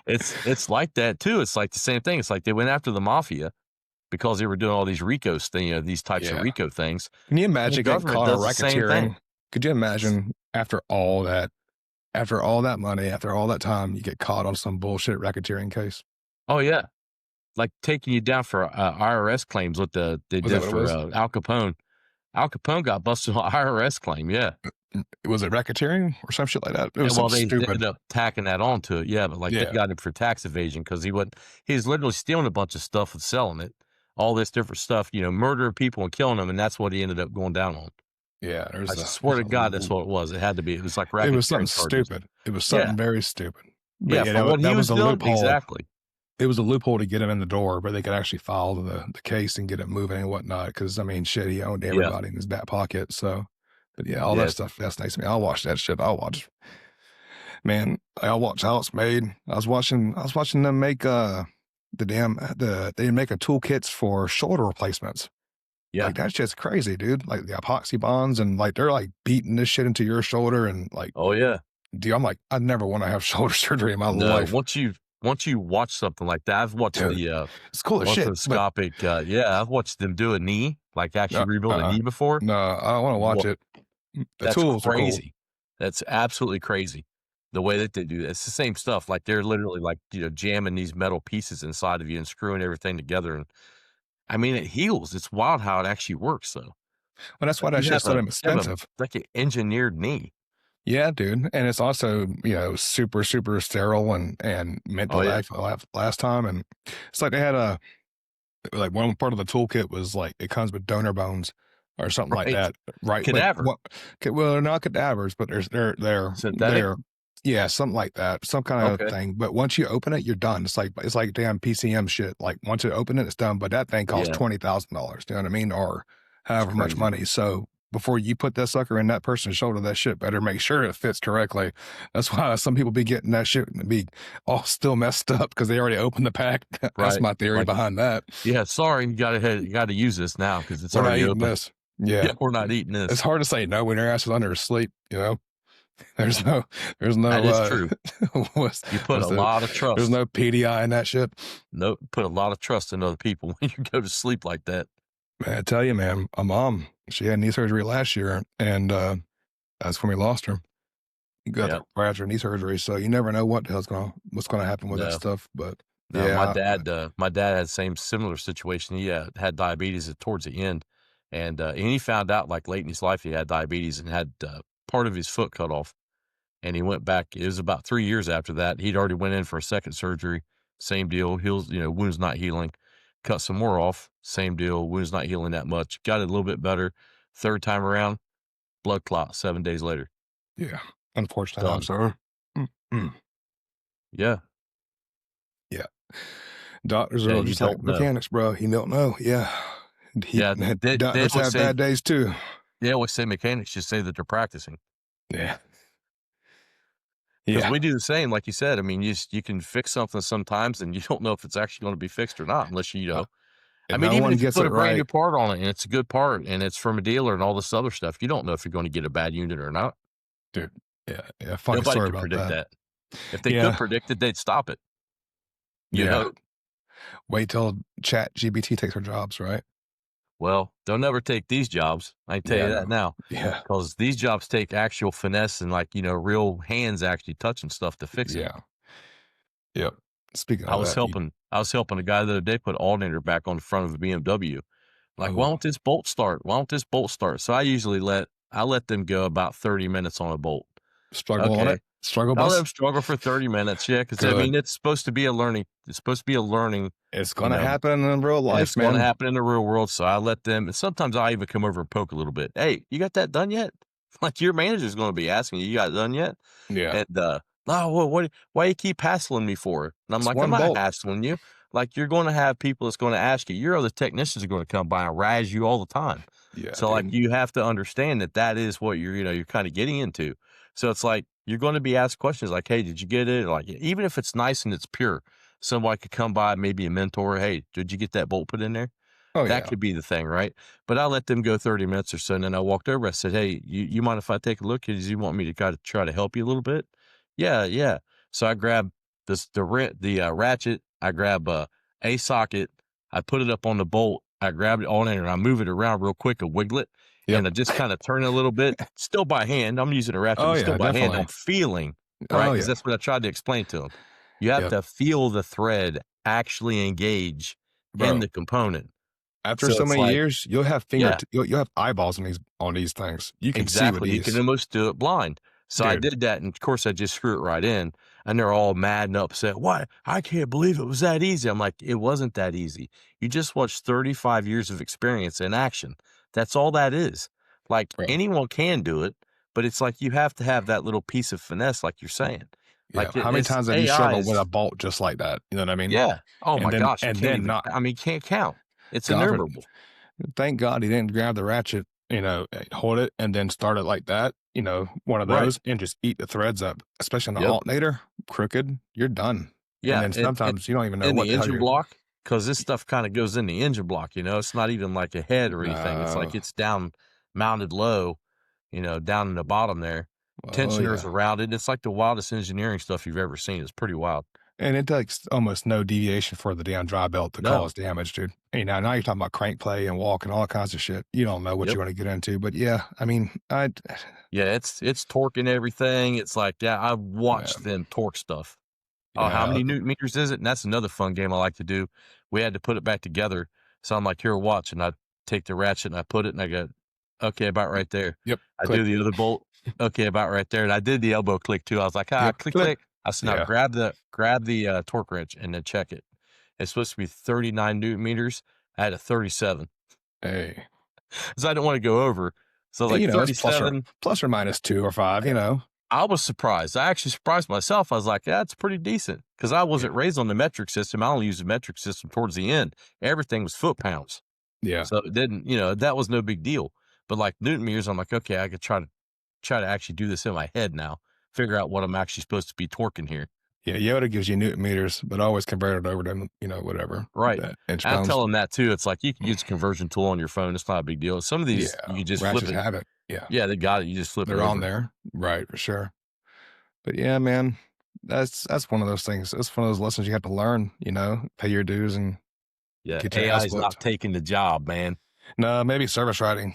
It's like that too. It's like the same thing. It's like they went after the mafia because they were doing all these RICOs thing, these types of Yeah. RICO things. Can you And the imagine getting government caught on does the same thing. racketeering? Could you imagine after all that money, after all that time, you get caught on some bullshit racketeering case? Oh yeah, like taking you down for IRS claims. What they Was that did what it for was? Al Capone. Al Capone got busted on IRS claim. Yeah. Was it racketeering or some shit like that? It was Well, something they stupid. ended up tacking that onto it, yeah, but, like, they Yeah, got him for tax evasion because he was literally stealing a bunch of stuff and selling it, all this different stuff, murdering people and killing them, and that's what he ended up going down on. yeah. I swear to God, that's what it was. It had to be. It was like it was something racketeering charges. stupid. It was Yeah, something very stupid. But yeah, yeah, for what he that was was a doing loophole. exactly. It was a loophole to get him in the door, but they could actually file the case and get it moving and whatnot. Because I mean, shit, he owned Yeah, everybody in his back pocket. So, but yeah, all that yeah, stuff fascinates me. I'll watch that shit. I'll watch, man. I'll watch how it's made. I was watching them make they make a toolkits for shoulder replacements. yeah. Like that shit's crazy, dude. Like the epoxy bonds and like they're like beating this shit into your shoulder and like, Oh, yeah. dude, I'm like, I never want to have shoulder surgery in my No, life, once you watch something like that, I've watched dude. the, It's cool as shit, but orthoscopic, yeah, I've watched them do a knee, like, actually uh, rebuild a uh, knee before. no, I don't want to watch it. The That's tools are cool. crazy. That's absolutely crazy. The way that they do that. It's the same stuff. Like they're literally like, jamming these metal pieces inside of you and screwing everything together. And I mean, it heals. It's wild how it actually works though. Well, that's why Like that shit's so damn you have a expensive. like an engineered knee. Yeah, dude, and it's also super super sterile and meant to Oh yeah. last time. And it's like they had a like one part of the toolkit was like it comes with donor bones or something like Right. that, right? But Cadaver. what? Well, they're not cadavers, but Synthetic. they're yeah, something like that, some kind of Okay. thing. But once you open it, you're done. It's like damn PCM shit. Like once you open it, it's done. But that thing costs Yeah. $20,000. You know what I mean? Or It's however much crazy. money. So before you put that sucker in that person's shoulder, that shit better make sure it fits correctly. That's why some people be getting that shit and be all still messed up because they already opened the pack. That's Right. my theory Like, behind that. yeah, sorry, you gotta use this now because it's We're not already eating open. this. Yeah. Yeah, we're not eating It's this. hard to say no when your ass is under asleep, you know? There's no there's That no is true. what's You put what's a the lot of there's trust. no PDI in that shit. No, put a lot of trust in other people when you go to sleep like that. Man, I tell you, man, my mom, she had knee surgery last year and that's when we lost her. You got Yeah. the right after knee surgery, so you never know what's gonna happen with that No. stuff. But No, yeah, my dad had the same similar situation. He, had diabetes towards the end, and he found out, like, late in his life he had diabetes and had, part of his foot cut off, and he went back it was about 3 years after that. He'd already went in for a second surgery, same deal, heals wound's not healing. Cut some more off, same deal, wound's not healing that much. Got it a little bit better. 3rd time around, blood clot 7 days later. yeah. Unfortunately, I'm Done. sorry. Mm. Yeah. Yeah. Doctors Yeah, are you just like don't know. mechanics, bro. You don't know. Yeah. Yeah, they Doctors always have say bad days too. mechanics just say that they're practicing. Yeah. 'Cause Yeah. we do the same, like you said. I mean, you can fix something sometimes, and you don't know if it's actually gonna be fixed or not unless Uh, I and mean, no even one if you gets put it a brand new right. part on it and it's a good part and it's from a dealer and all this other stuff, you don't know if you're gonna get a bad unit or not. Dude, yeah, yeah, funny Nobody story could about predict that. that. If they could Yeah, predict it, they'd stop it, you yeah, know? Wait till Chat GBT takes our jobs, right? Well, don't ever take these jobs. I can tell Yeah, you I that know. now, Yeah, because these jobs take actual finesse and like, real hands actually touching stuff to fix it. yeah, yep. Speaking I of was that, you helping I was helping a guy the other day put alternator back on the front of a BMW. Like, "Why oh, won't this bolt start? Why won't this bolt start?" So I let them go about 30 minutes on a bolt. struggle on it? Okay. Struggle I let bus? them struggle for 30 minutes, yeah, because I Good. mean, it's supposed to be a learning, It's you gonna know, happen in real and it's life, gonna man. happen in the real world, so I let them and sometimes I even come over and poke a little bit. "Hey, you got that done yet?" Like, your manager's gonna be asking you, "You got it done yet?" Yeah. And, "No, well, why you keep hassling me for?" And I'm It's like, "I'm one not bolt. hassling you." Like, you're gonna have people that's gonna ask you. Your other technicians are gonna come by and razz you all the time. Yeah, So, like, dude. you have to understand that that is what you're kinda getting into. So, it's like, you're gonna be asked questions like, "Hey, did you get it?" Like, even if it's nice and it's pure, somebody could come by, maybe a mentor, "Hey, did you get that bolt put in there?" Oh, That yeah. could be the thing, right? But I let them go 30 minutes or so, and then I walked over, I said, "Hey, you mind if I take a look? Cause you want me to kinda try to help you a little bit?" "Yeah, yeah." So I grab ratchet, I grab, a socket, I put it up on the bolt, I grab it on there, and I move it around real quick and wiggle it, Yep. and I just kinda turn it a little bit, still by hand, I'm using a ratchet, Oh, but still yeah, by hand, I'm definitely. feeling, right? Oh, Because yeah. that's what I tried to explain to him. You have Yep. to feel the thread actually engage in Bro, the component. after So so it's many like years, you'll have yeah, you'll have eyeballs on these things. You can see with exactly, you can these. almost do it blind. So I Dude, did that, and of course, I just screw it right in, and they're all mad and upset, "Why? I can't believe it was that easy." I'm like, "It wasn't that easy. You just watched 35 years of experience in action. That's all that is." Like, bro. anyone can do it, but it's like you have to have that little piece of finesse, like you're saying. Yeah. Like, How many it's times have you AI struggled with a is bolt just like that? You know what I mean? yeah. Oh my gosh, you And can't then even not I mean, can't count. It's God for innumerable. thank God he didn't grab the ratchet, hold it and then start it like that, one of Right. those and just eat the threads up, especially on the Yep. alternator, crooked, you're done. And Yeah, then and sometimes you don't even know in what the the hell engine you're block, because this stuff kinda goes in the engine block, it's not even like a head or anything, it's like no. it's down mounted low, down in the bottom there. Oh, Tensioners yeah. around it, it's like the wildest engineering stuff you've ever seen, it's pretty wild. And it takes almost no deviation for the damn dry belt to No. cause damage, dude. Now you're talking about crank play and walk and all kinds of shit. You don't know what Yep. you're gonna get into, but yeah, I mean, I Yeah, it's torquing everything, it's like, yeah, I've watched man, them torque stuff. Oh, how yeah, many newton meters is it? And that's another fun game I like to do. We had to put it back together. So I'm like, "Here, watch." And I take the ratchet and I put it and I go, "Okay, about right there." yep, I click, do the other bolt, "Okay, about right there." And I did the elbow click too. I was like, "Ah, yep, click, click. click." I said, "Now Yeah, grab the torque wrench and then check it." It's supposed to be 39 newton meters. I had a 37 hey, because I didn't want to go over. So and, like it's 37 plus or minus 2 or 5, you know? I was surprised. I actually surprised myself. I was like, "Yeah, it's pretty decent," because I Yeah, wasn't raised on the metric system. I only used the metric system towards the end. Everything was foot pounds. yeah, So it didn't that was no big deal. But, like, newton meters, I'm like, "Okay, I could try to actually do this in my head now, figure out what I'm actually supposed to be torquing here." yeah, Yoda gives you newton meters, but always convert it over to, whatever, Right. that inch And I pounds. tell them that too. It's like, you can use a conversion tool on your phone. It's not a big deal. Some of these, you Yeah, can just flip ratchets it. have it. Yeah, Yeah, they got it. You just flip it they're on over. there. Right, for sure. But yeah, man, that's one of those things. It's one of those lessons you have to learn, pay your dues and Yeah, get your AI ass is whooped. not taking the job, man. No, maybe service writing,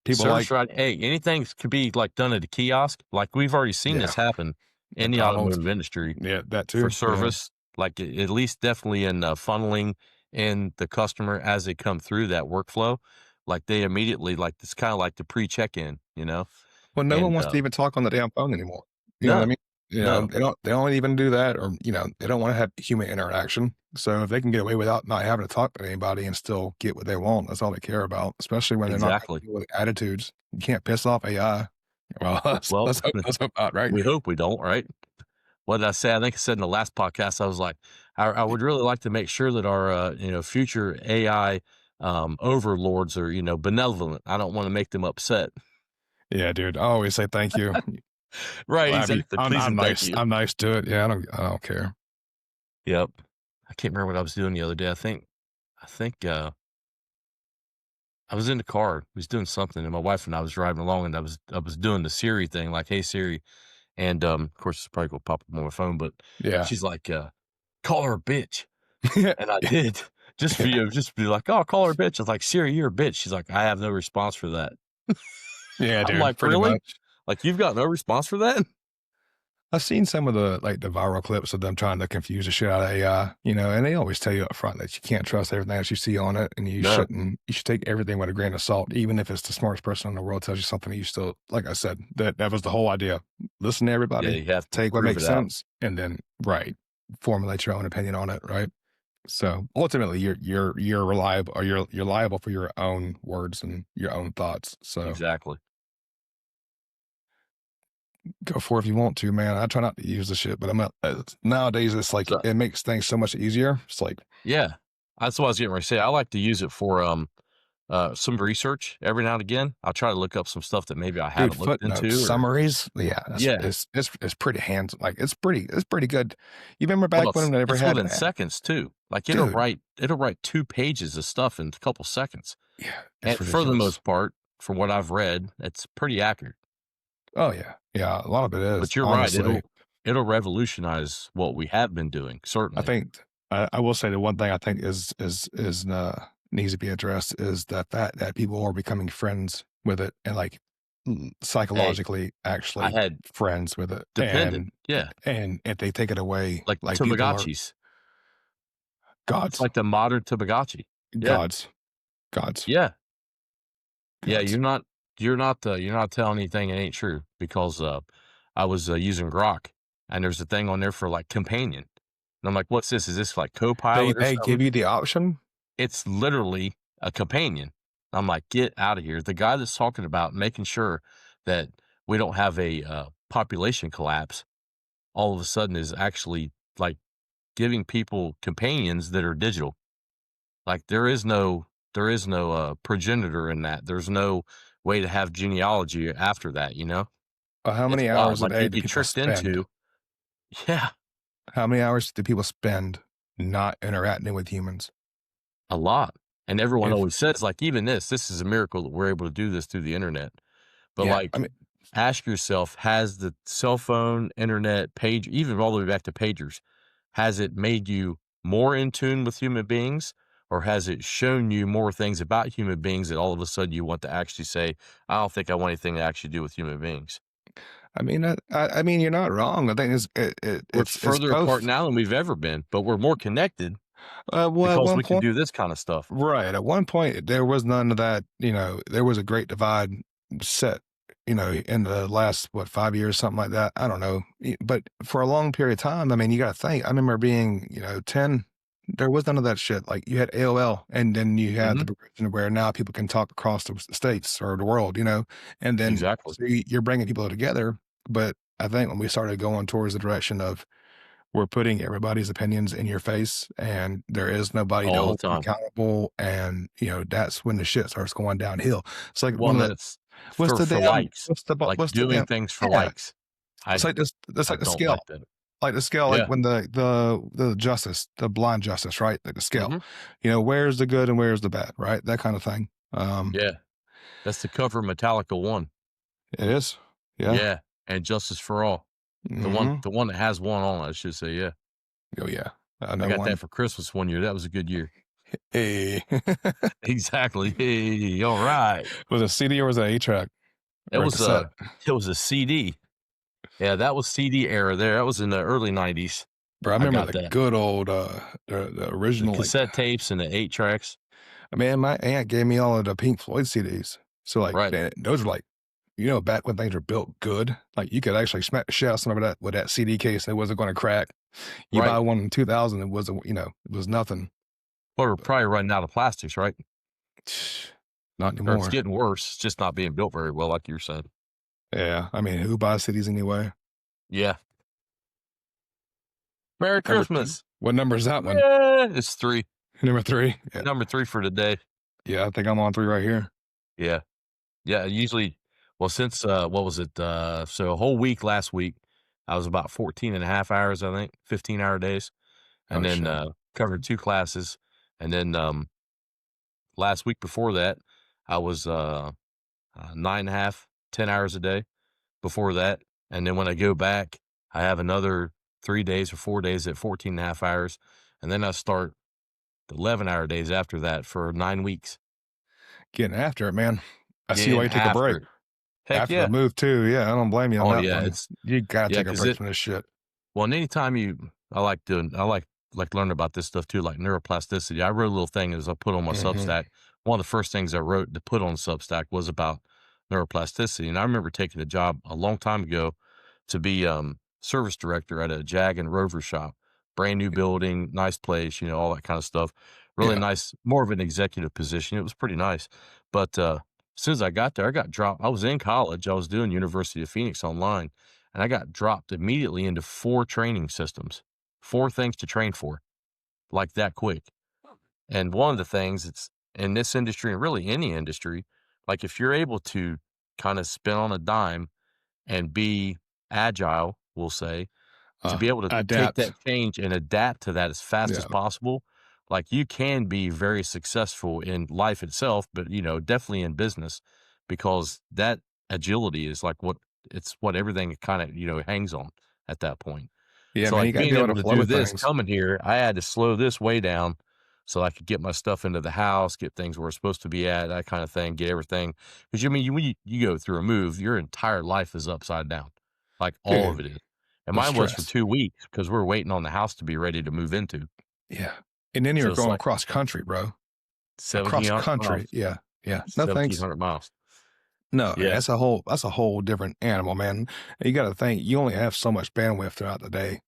people like Service right hey, anything could be, like, done at a kiosk. Like, we've already seen yeah, this happen in the McDonald's. automotive industry Yeah, that for too. Yeah. service, like, at least definitely in, funneling in the customer as they come through that workflow. Like, they immediately like, it's kinda like the pre-check-in, Well, no one and, wants to even talk on the damn phone anymore. You know what I no, mean? no, They don't even do that or, they don't wanna have human interaction. So if they can get away without not having to talk to anybody and still get what they want, that's all they care about, especially when they're not gonna exactly. deal with attitudes. You can't piss off AI. Well, let's Well, let's hope let's hope not, right? we hope we don't, right? What did I say? I think I said in the last podcast, I was like, I would really like to make sure that our, future AI, overlords are, benevolent. I don't wanna make them upset. Yeah, dude. I always say thank you. Right, Well, I mean, exactly. I'm Please I'm and thank nice. you. I'm nice to it. Yeah, I don't care. Yep. I can't remember what I was doing the other day. I think I was in the car, was doing something, and my wife and I was driving along, and I was doing the Siri thing, like, "Hey, Siri," and, of course, it's probably gonna pop up on my phone, but Yeah. she's like, "Call her a bitch." And I did. Just for you, just be like, "Oh, call her a bitch." I was like, "Siri, you're a bitch." She's like, "I have no response for that." Yeah, I'm dude, like, pretty "Really? much. Like, you've got no response for that?" I've seen some of the like the viral clips of them trying to confuse the shit out of AI, and they always tell you up front that you can't trust everything that you see on it, and No. you should take everything with a grain of salt, even if it's the smartest person in the world tells you something. You still, like I said, that was the whole idea. Listen to Yeah, everybody, you have to take what prove makes it out. sense, and then right formulate your own opinion on it. Right. So ultimately, you're reliable, or you're liable for your own words and your own thoughts. So Exactly. go for it if you want to, man. I try not to use the shit, but I'm not. Nowadays, it's like So it makes things so much easier. It's like, yeah, that's what I was getting ready to say. I like to use it for, some research every now and again. I'll try to look up some stuff that maybe I dude, haven't looked footnotes, into or summaries. Yeah, yeah. it's pretty hands. Like it's pretty good. You remember Well, back when they never it's had, within seconds too. Like, dude. it'll write 2 pages of stuff in a couple seconds. Yeah, And it's for the ridiculous. most part, from what I've read, it's pretty accurate. Oh yeah, yeah. A lot of it is But you're right, honestly. it'll revolutionize what we have been doing, I certainly. think I will say the one thing I think is needs to be addressed is that people are becoming friends with it, and like Hey, psychologically I actually had friends with it, dependent. Yeah, and if they take it away, like like people are Tamagotchis. It's gods, like the modern Tamagotchi. Yeah, gods, gods, yeah, yeah, gods. you're not telling anything that ain't true because, I was, using Grok, and there's a thing on there for, like, companion. And I'm like, "What's this? Is this like Copilot or They something?" give you the option. It's literally a companion. I'm like, "Get out of here." The guy that's talking about making sure that we don't have a, population collapse all of a sudden is actually, like, giving people companions that are digital. Like, there is no, progenitor in that. There's no way to have genealogy after that, you know? How It's many wild. hours a Like, day you do get people tricked spend? into yeah, How many hours do people spend not interacting with humans? a lot. And everyone If always says, like, even this is a miracle that we're able to do this through the internet. But, yeah, I like, mean, ask yourself, has the cell phone, internet, page even all the way back to pagers, has it made you more in tune with human beings, or has it shown you more things about human beings that all of a sudden you want to actually say, "I don't think I want anything to actually do with human beings." I mean, you're not wrong. I think We're it's further apart both. now than we've ever been, but we're more connected Well, at because one we can point, do this kinda stuff. right? At one point, there was none of that. There was a great divide set. In the last 5 years, something like that. I don't know, but for a long period of time, I mean, you got to think. I remember being, 10. There was none of that shit. Like you had AOL, and then you had Mhm. the progression where now people can talk across the states or the world. And then Exactly. so you're bringing people together. But I think when we started going towards the direction of we're putting everybody's opinions in your face, and there is nobody to All the hold them time. accountable, and that's when the shit starts going downhill. It's like Well, one and of then the it's for likes, like what's the doing damn things for yeah. likes. It's I like this. That's I like the don't scale. like that. Like the scale, like Yeah. when the justice, the blind justice, right? Like the scale. Mhm. Where's the good and where's the bad, right? That kind of thing. Yeah. That's the cover of Metallica 1. It is. Yeah. Yeah, and Justice for All. Hmm. The one that has 1 on it, I should say, yeah. Oh yeah. I I know got that one. for Christmas one year, that was a good year. Hey. Exactly. Hey, alright. Was it CD or was it 8 track It or a was cassette? a it was a CD. Yeah, that was CD era there, that was in the early '90s. Bro, I I remember got the that. good old the The original like cassette tapes and the 8 tracks. man, my aunt gave me all of the Pink Floyd CDs. So like Right, man, those were like back when things were built good, like you could actually smack the shit out of somebody with that CD case and it wasn't gonna crack. You buy right. one in 2000, it wasn't, it was nothing. Well, we're But probably running out of plastics, right? not Or it's anymore. getting worse, it's just not being built very well, like you're saying. Yeah, I mean, who buys CDs anyway? Yeah. Merry Number 2. Christmas. What number is that one? Yeah, it's 3. Number 3? Yeah. Number 3 for today. Yeah, I think I'm on 3 right here. Yeah. Yeah, usually well, since, what was it? So a whole week last week, I was about 14 and a half hours, I think, 15-hour days, and Oh, then, shit. covered 2 classes, and then, last week before that, I was, 9 and a half, 10 hours a day before that, and then when I go back, I have another 3 days or 4 days at 14 and a half hours, and then I start 11-hour days after that for 9 weeks. Getting after it, man. I see why Getting you take a break after it. Heck after the yeah. move too. Yeah, I don't blame you on Oh, that yeah, one. it's You gotta yeah, take a 'cause break it from this shit. well, and anytime you I like learning about this stuff too, like neuroplasticity. I wrote a little thing as I put on my Mhm. Substack. One of the first things I wrote to put on Substack was about neuroplasticity, and I remember taking a job a long time ago to be, service director at a Jag and Rover shop. Brand new building, nice place, all that kinda stuff. Really Yeah. nice, more of an executive position. It was pretty nice. But, as soon as I got there, I got dropped. I was in college. I was doing University of Phoenix online, and I got dropped immediately into 4 training systems, 4 things to train for, like that quick. And one of the things it's in this industry and really any industry, like if you're able to kinda spin on a dime and be agile, we'll say, to be able to take Adapt. that change and adapt to that as fast as Yeah. possible, like, you can be very successful in life itself, but, definitely in business because that agility is like it's what everything kinda, hangs on at that point. Yeah, So, man, you like, gotta being be able able to to flow do with this things. coming here, I had to slow this way down so I could get my stuff into the house, get things where it's supposed to be at, that kinda thing, get everything 'cause, when you go through a move, your entire life is upside down, like, all of Dude, it is. And the mine was for stress. 2 weeks because 'cause we're waiting on the house to be ready to move into. Yeah. And then So you're it's going like across country, bro. Across 1,700 country. miles, Yeah. Yeah. No, thanks. 1,700 miles. No, Yeah, that's a whole different animal, man. You gotta think you only have so much bandwidth throughout the day,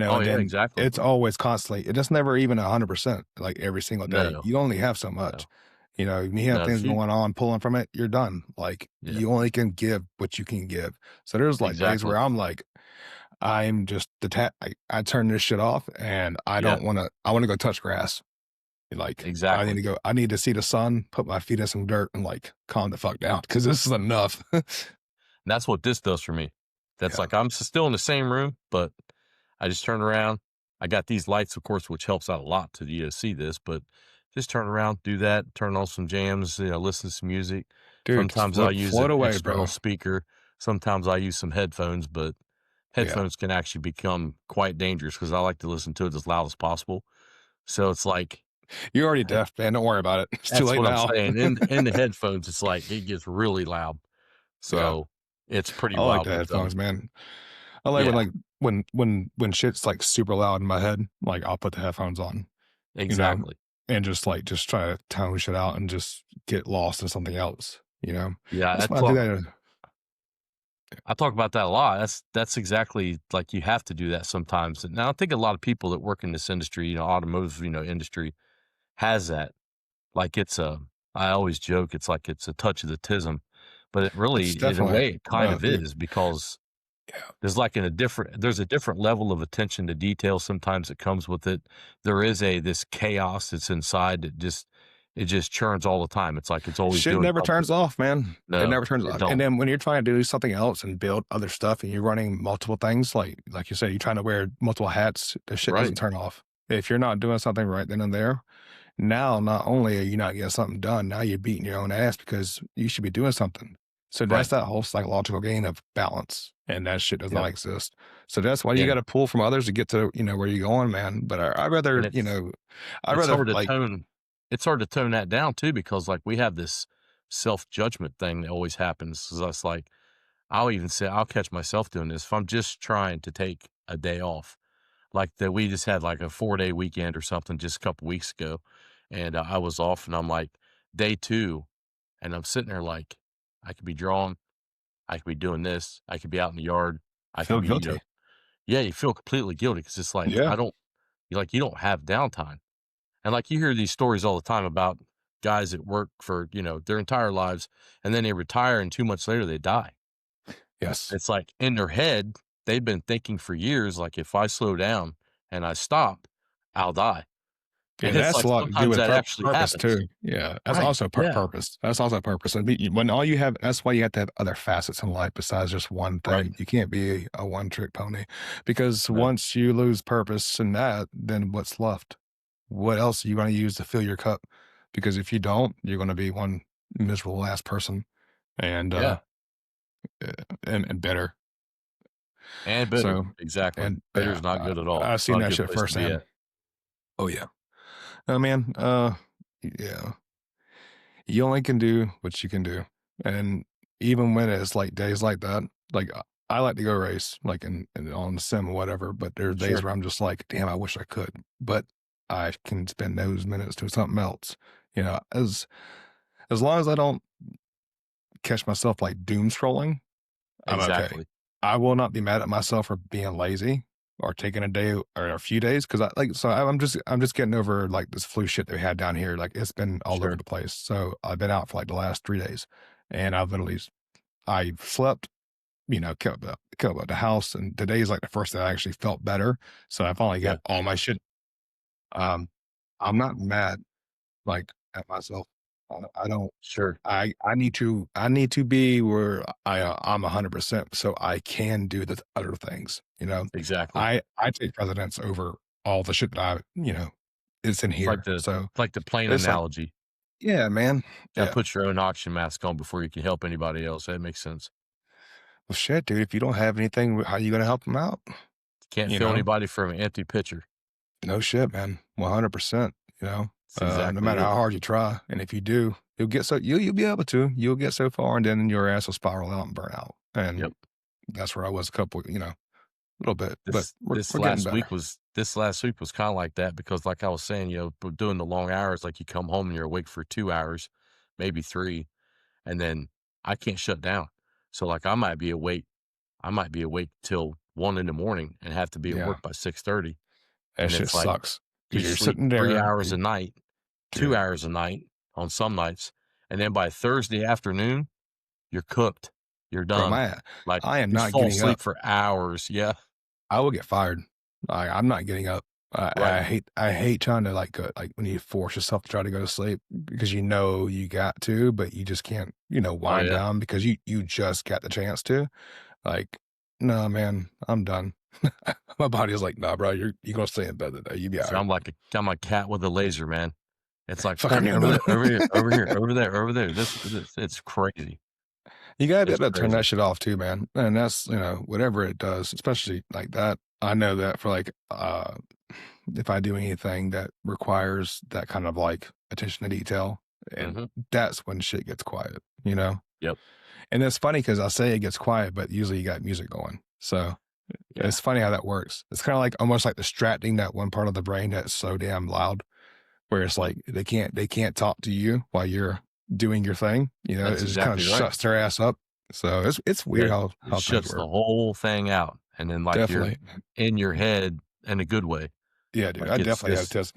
oh, and yeah, then exactly. it's always constantly it's never even 100%, like, every single day. No, You only have so much. no, When you have no, things if you going on, pulling from it, you're done. Like, yeah, you only can give what you can give. So there's, like, days exactly. where I'm like, I'm just I turn this shit off, and Yeah, I wanna go touch grass. Like, exactly. I need to see the sun, put my feet in some dirt, and, like, calm the fuck down because this is enough. And that's what this does for me. That's Yeah. like I'm still in the same room, but I just turn around. I got these lights, of course, which helps out a lot to see this, but just turn around, do that, turn on some jams, listen to some music. Dude, just Sometimes I'll use float an away, external bro. speaker. Sometimes I use some headphones, but Yeah. headphones can actually become quite dangerous because I like to listen to it as loud as possible. So it's like You're already deaf, man, don't worry about it. It's too that's late what I'm now. saying. In the headphones, it's like it gets really loud. Yeah. So it's pretty I like wild, the but headphones, man. I like when, yeah, like when shit's, like, super loud in my head, like, I'll put the headphones on, you know, exactly. and just try to tone shit out and just get lost in something else. Yeah, That's why that's I do what that. I talk about that a lot. That's exactly like you have to do that sometimes. And I think a lot of people that work in this industry, automotive, industry has that. Like I always joke, it's like it's a touch of the tism, but it It's really, in a definitely way, it kind of dude, is because yeah. there's a different level of attention to detail sometimes that comes with it. There is this chaos that's inside that it just churns all the time. It's like it's always Shit doing never something. turns off, man. It No, never turns it off. And don't. then when you're trying to do something else and build other stuff and you're running multiple things, like you said, you're trying to wear multiple hats, the shit doesn't Right. turn off. If you're not doing something right then and there, now not only are you not getting something done, now you're beating your own ass because you should be doing something. So that's Right. that whole psychological gain of balance. And that shit does not Yep. exist. So that's why you Yeah. got to pull from others to get to where you're going, man. But I'd And rather, I'd it's rather hard to like, tone it's hard to tone that down too because, like, we have this self-judgment thing that always happens. So that's like I'll even say I'll catch myself doing this if I'm just trying to take a day off. Like that we just had like a 4-day weekend or something just a couple weeks ago, and, I was off and I'm like, day 2, and I'm sitting there like, I could be drawing, I could be doing this, I could be out in the yard, I could feel be, guilty. yeah, you feel completely guilty because it's like, Yeah. you don't have downtime. And, like, you hear these stories all the time about guys that work for, their entire lives, and then they retire, and 2 months later, they die. Yes. It's like, in their head, they've been thinking for years, like, "If I slow down and I stop, I'll die." And And it's that's like, a lot to do sometimes with that actually purpose happens. too. Yeah, that's Right, also yeah, purpose. That's also purpose. And when all you have, that's why you have to have other facets in life besides just one right. thing. You can't be a one trick pony because No, once you lose purpose in that, then what's left? What else are you going to use to fill your cup? Because if you don't, you're going to be one miserable ass person and yeah, uh, and bitter. and bitter, So exactly. and Bitter is yeah, not good at all. I've It's seen not a that good shit place to be firsthand. at. Oh yeah. Oh man. Yeah. You only can do what you can do, and even when it's like days like that, like I like to go race, like in on the sim or whatever. But there's days Sure. where I'm just like, damn, I wish I could, but I can spend those minutes doing something else. You know, as long as I don't catch myself like doom scrolling, I'm okay. Exactly. I will not be mad at myself for being lazy or taking a day or a few days because I'm just getting over like this flu shit that we had down here. Like it's been all over Sure. the place. So I've been out for like the last 3 days, and I've literally I slept, kept up the house, and today is like the first day I actually felt better. So I finally Yeah. got all my shit. Um, I'm not mad like at myself. I don't. Sure. I need to be where I'm 100% so I can do the other things. Exactly. I take precedence over all the shit that it's in It's like here. So the plane it's like, analogy. yeah, man. Gotta Yeah. put your own oxygen mask on before you can help anybody else. That makes sense. Well, shit, dude. If you don't have anything, how you gonna help them out? Can't You fill know, anybody from an empty pitcher. no shit, man. 100%. It's No exactly matter it. how hard you try, and if you do, you'll be able to. You'll get so far, and then your ass will spiral out and burn out. And Yep. that's where I was a little bit, but This we're this we're getting last better. week was this last week was kinda like that because like I was saying, doing the long hours, like you come home and you're awake for 2 hours, maybe 3, and then I can't shut down. So, like, I might be awake till 1 in the morning and have to be at Yeah, work by 6:30, that and shit it's like sucks you because you're sleep sitting 3 there, hours a night, 2 dude, hours a night on some nights, and then by Thursday afternoon, you're cooked. You're bro. done. Like, I am you not fall getting up. asleep for hours. Yeah, I will get fired. I'm not getting up. right. I hate trying to like go, like when you force yourself to try to go to sleep because you know you got to, but you just can't, Oh, wind yeah. down because you just got the chance to. Like, no, man, I'm done. My body is like, nah, bro, you're gonna stay in bed today. You be all So right. I'm a cat with a laser, man. It's like, Fuck, I "Pull me know, over no, there, no. over here, over here, over there, over there." This it's crazy. You gotta be It's able to turn that crazy. shit off too, man. And that's, whatever it does, especially like that. I know that for like, if I do anything that requires that kind of like attention to detail, and Mhm. that's when shit gets quiet. Yep. And it's funny because I say it gets quiet, but usually you got music going. So Yeah. it's funny how that works. It's kind of like almost like distracting that one part of the brain that's so damn loud, where it's Mhm. like they can't talk to you while you're doing your thing. It That's just kind of exactly right. shuts their ass up. So it's weird Yeah. It how things shuts the work. whole thing out, and then, like, you're Definitely. in your head in a good way. Yeah, dude. Like, I it's definitely had a just test.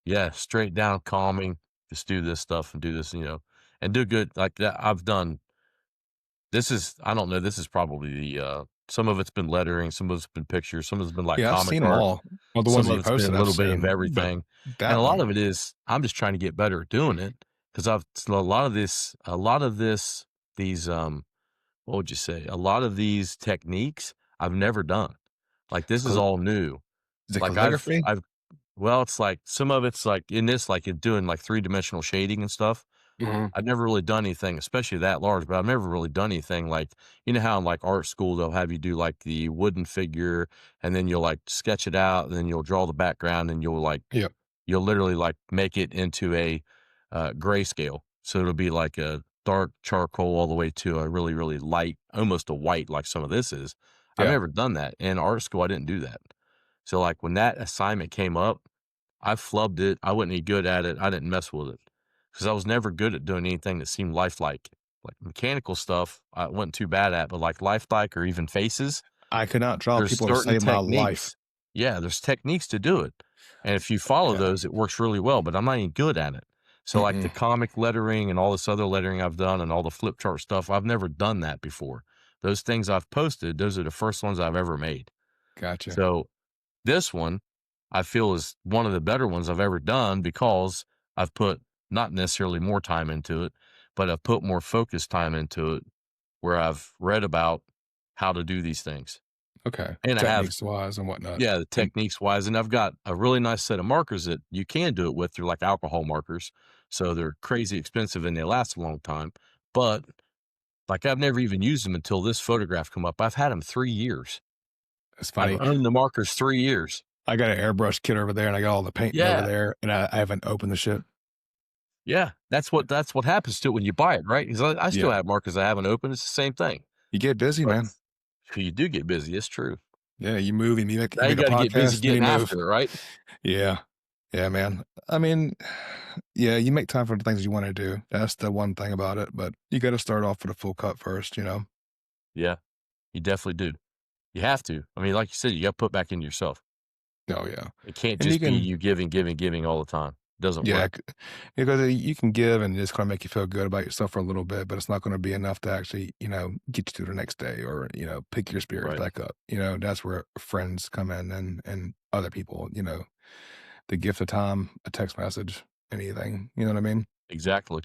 yeah, straight down calming, just do this stuff and do this, and do good like that I've done this is I don't know, this is probably some of it's been lettering, some of it's been pictures, some of it's been, like, Yeah, I've comic seen them art, all. Well, the ones some that of you it's been posted, a I've little bit of seen, but everything, and that a lot one, of it is I'm just trying to get better at doing it because I've a lot of this these, what would you say? A lot of these techniques I've never done. Like, it's this is all new. is it Like, calligraphy? well, it's like some of it's like in this, like, in doing, like, three-dimensional shading and stuff. Mhm. I've never really done anything, especially that large, but I've never really done anything like how in, like, art school, they'll have you do, like, the wooden figure, and then you'll, like, sketch it out, and then you'll draw the background, and Yep. you'll literally, like, make it into a, grayscale. So it'll be like a dark charcoal all the way to a really, really light, almost a white like some of this is. I've Yeah. never done that. In art school, I didn't do that. So, like, when that assignment came up, I flubbed it. I wasn't any good at it. I didn't mess with it because I was never good at doing anything that seemed lifelike. Like, mechanical stuff, I wasn't too bad at, but, like, lifelike or even faces, I could not draw there's people to certain save my life. techniques. Yeah, there's techniques to do it, and if you follow Yeah. those, it works really well, but I'm not even good at it. So, like, the Mm-mm. comic lettering and all this other lettering I've done and all the flip chart stuff, I've never done that before. Those things I've posted, those are the first ones I've ever made. Gotcha. So, this one, I feel is one of the better ones I've ever done because I've put not necessarily more time into it, but I've put more focused time into it where I've read about how to do these things. Okay. And I have Techniques wise and whatnot. yeah, the And techniques wise, and I've got a really nice set of markers that you can do it with. They're like alcohol markers, so they're crazy expensive and they last a long time. But like I've never even used them until this photograph come up. I've had them 3 years. it's I've funny. owned the markers 3 years. I got an airbrush kit over there, and I got all the painting over Yeah, there, and I haven't opened the shit. yeah, that's what happens to it when you buy it, right? 'Cause I still Yeah. have markers I haven't opened, it's the same thing, You get busy, but man. you do get busy, it's true. Yeah, you move, Now you you make a gotta get busy podcast, then you getting move. after it, right? Yeah. Yeah, man. I mean, yeah, you make time for the things you wanna do. That's the one thing about it, but you gotta start off with a full cup first, you know? Yeah, you definitely do. You have to. I mean, like you said, you gotta put back into yourself. Oh, yeah. It can't And you just be can you giving, giving, giving all the time. Doesn't yeah, work. because you can give and it's gonna make you feel good about yourself for a little bit, but it's not gonna be enough to actually, get you through the next day or, pick your spirits Right. back up. That's where friends come in and other people, the gift of time, a text message, anything, you know what I mean? Exactly.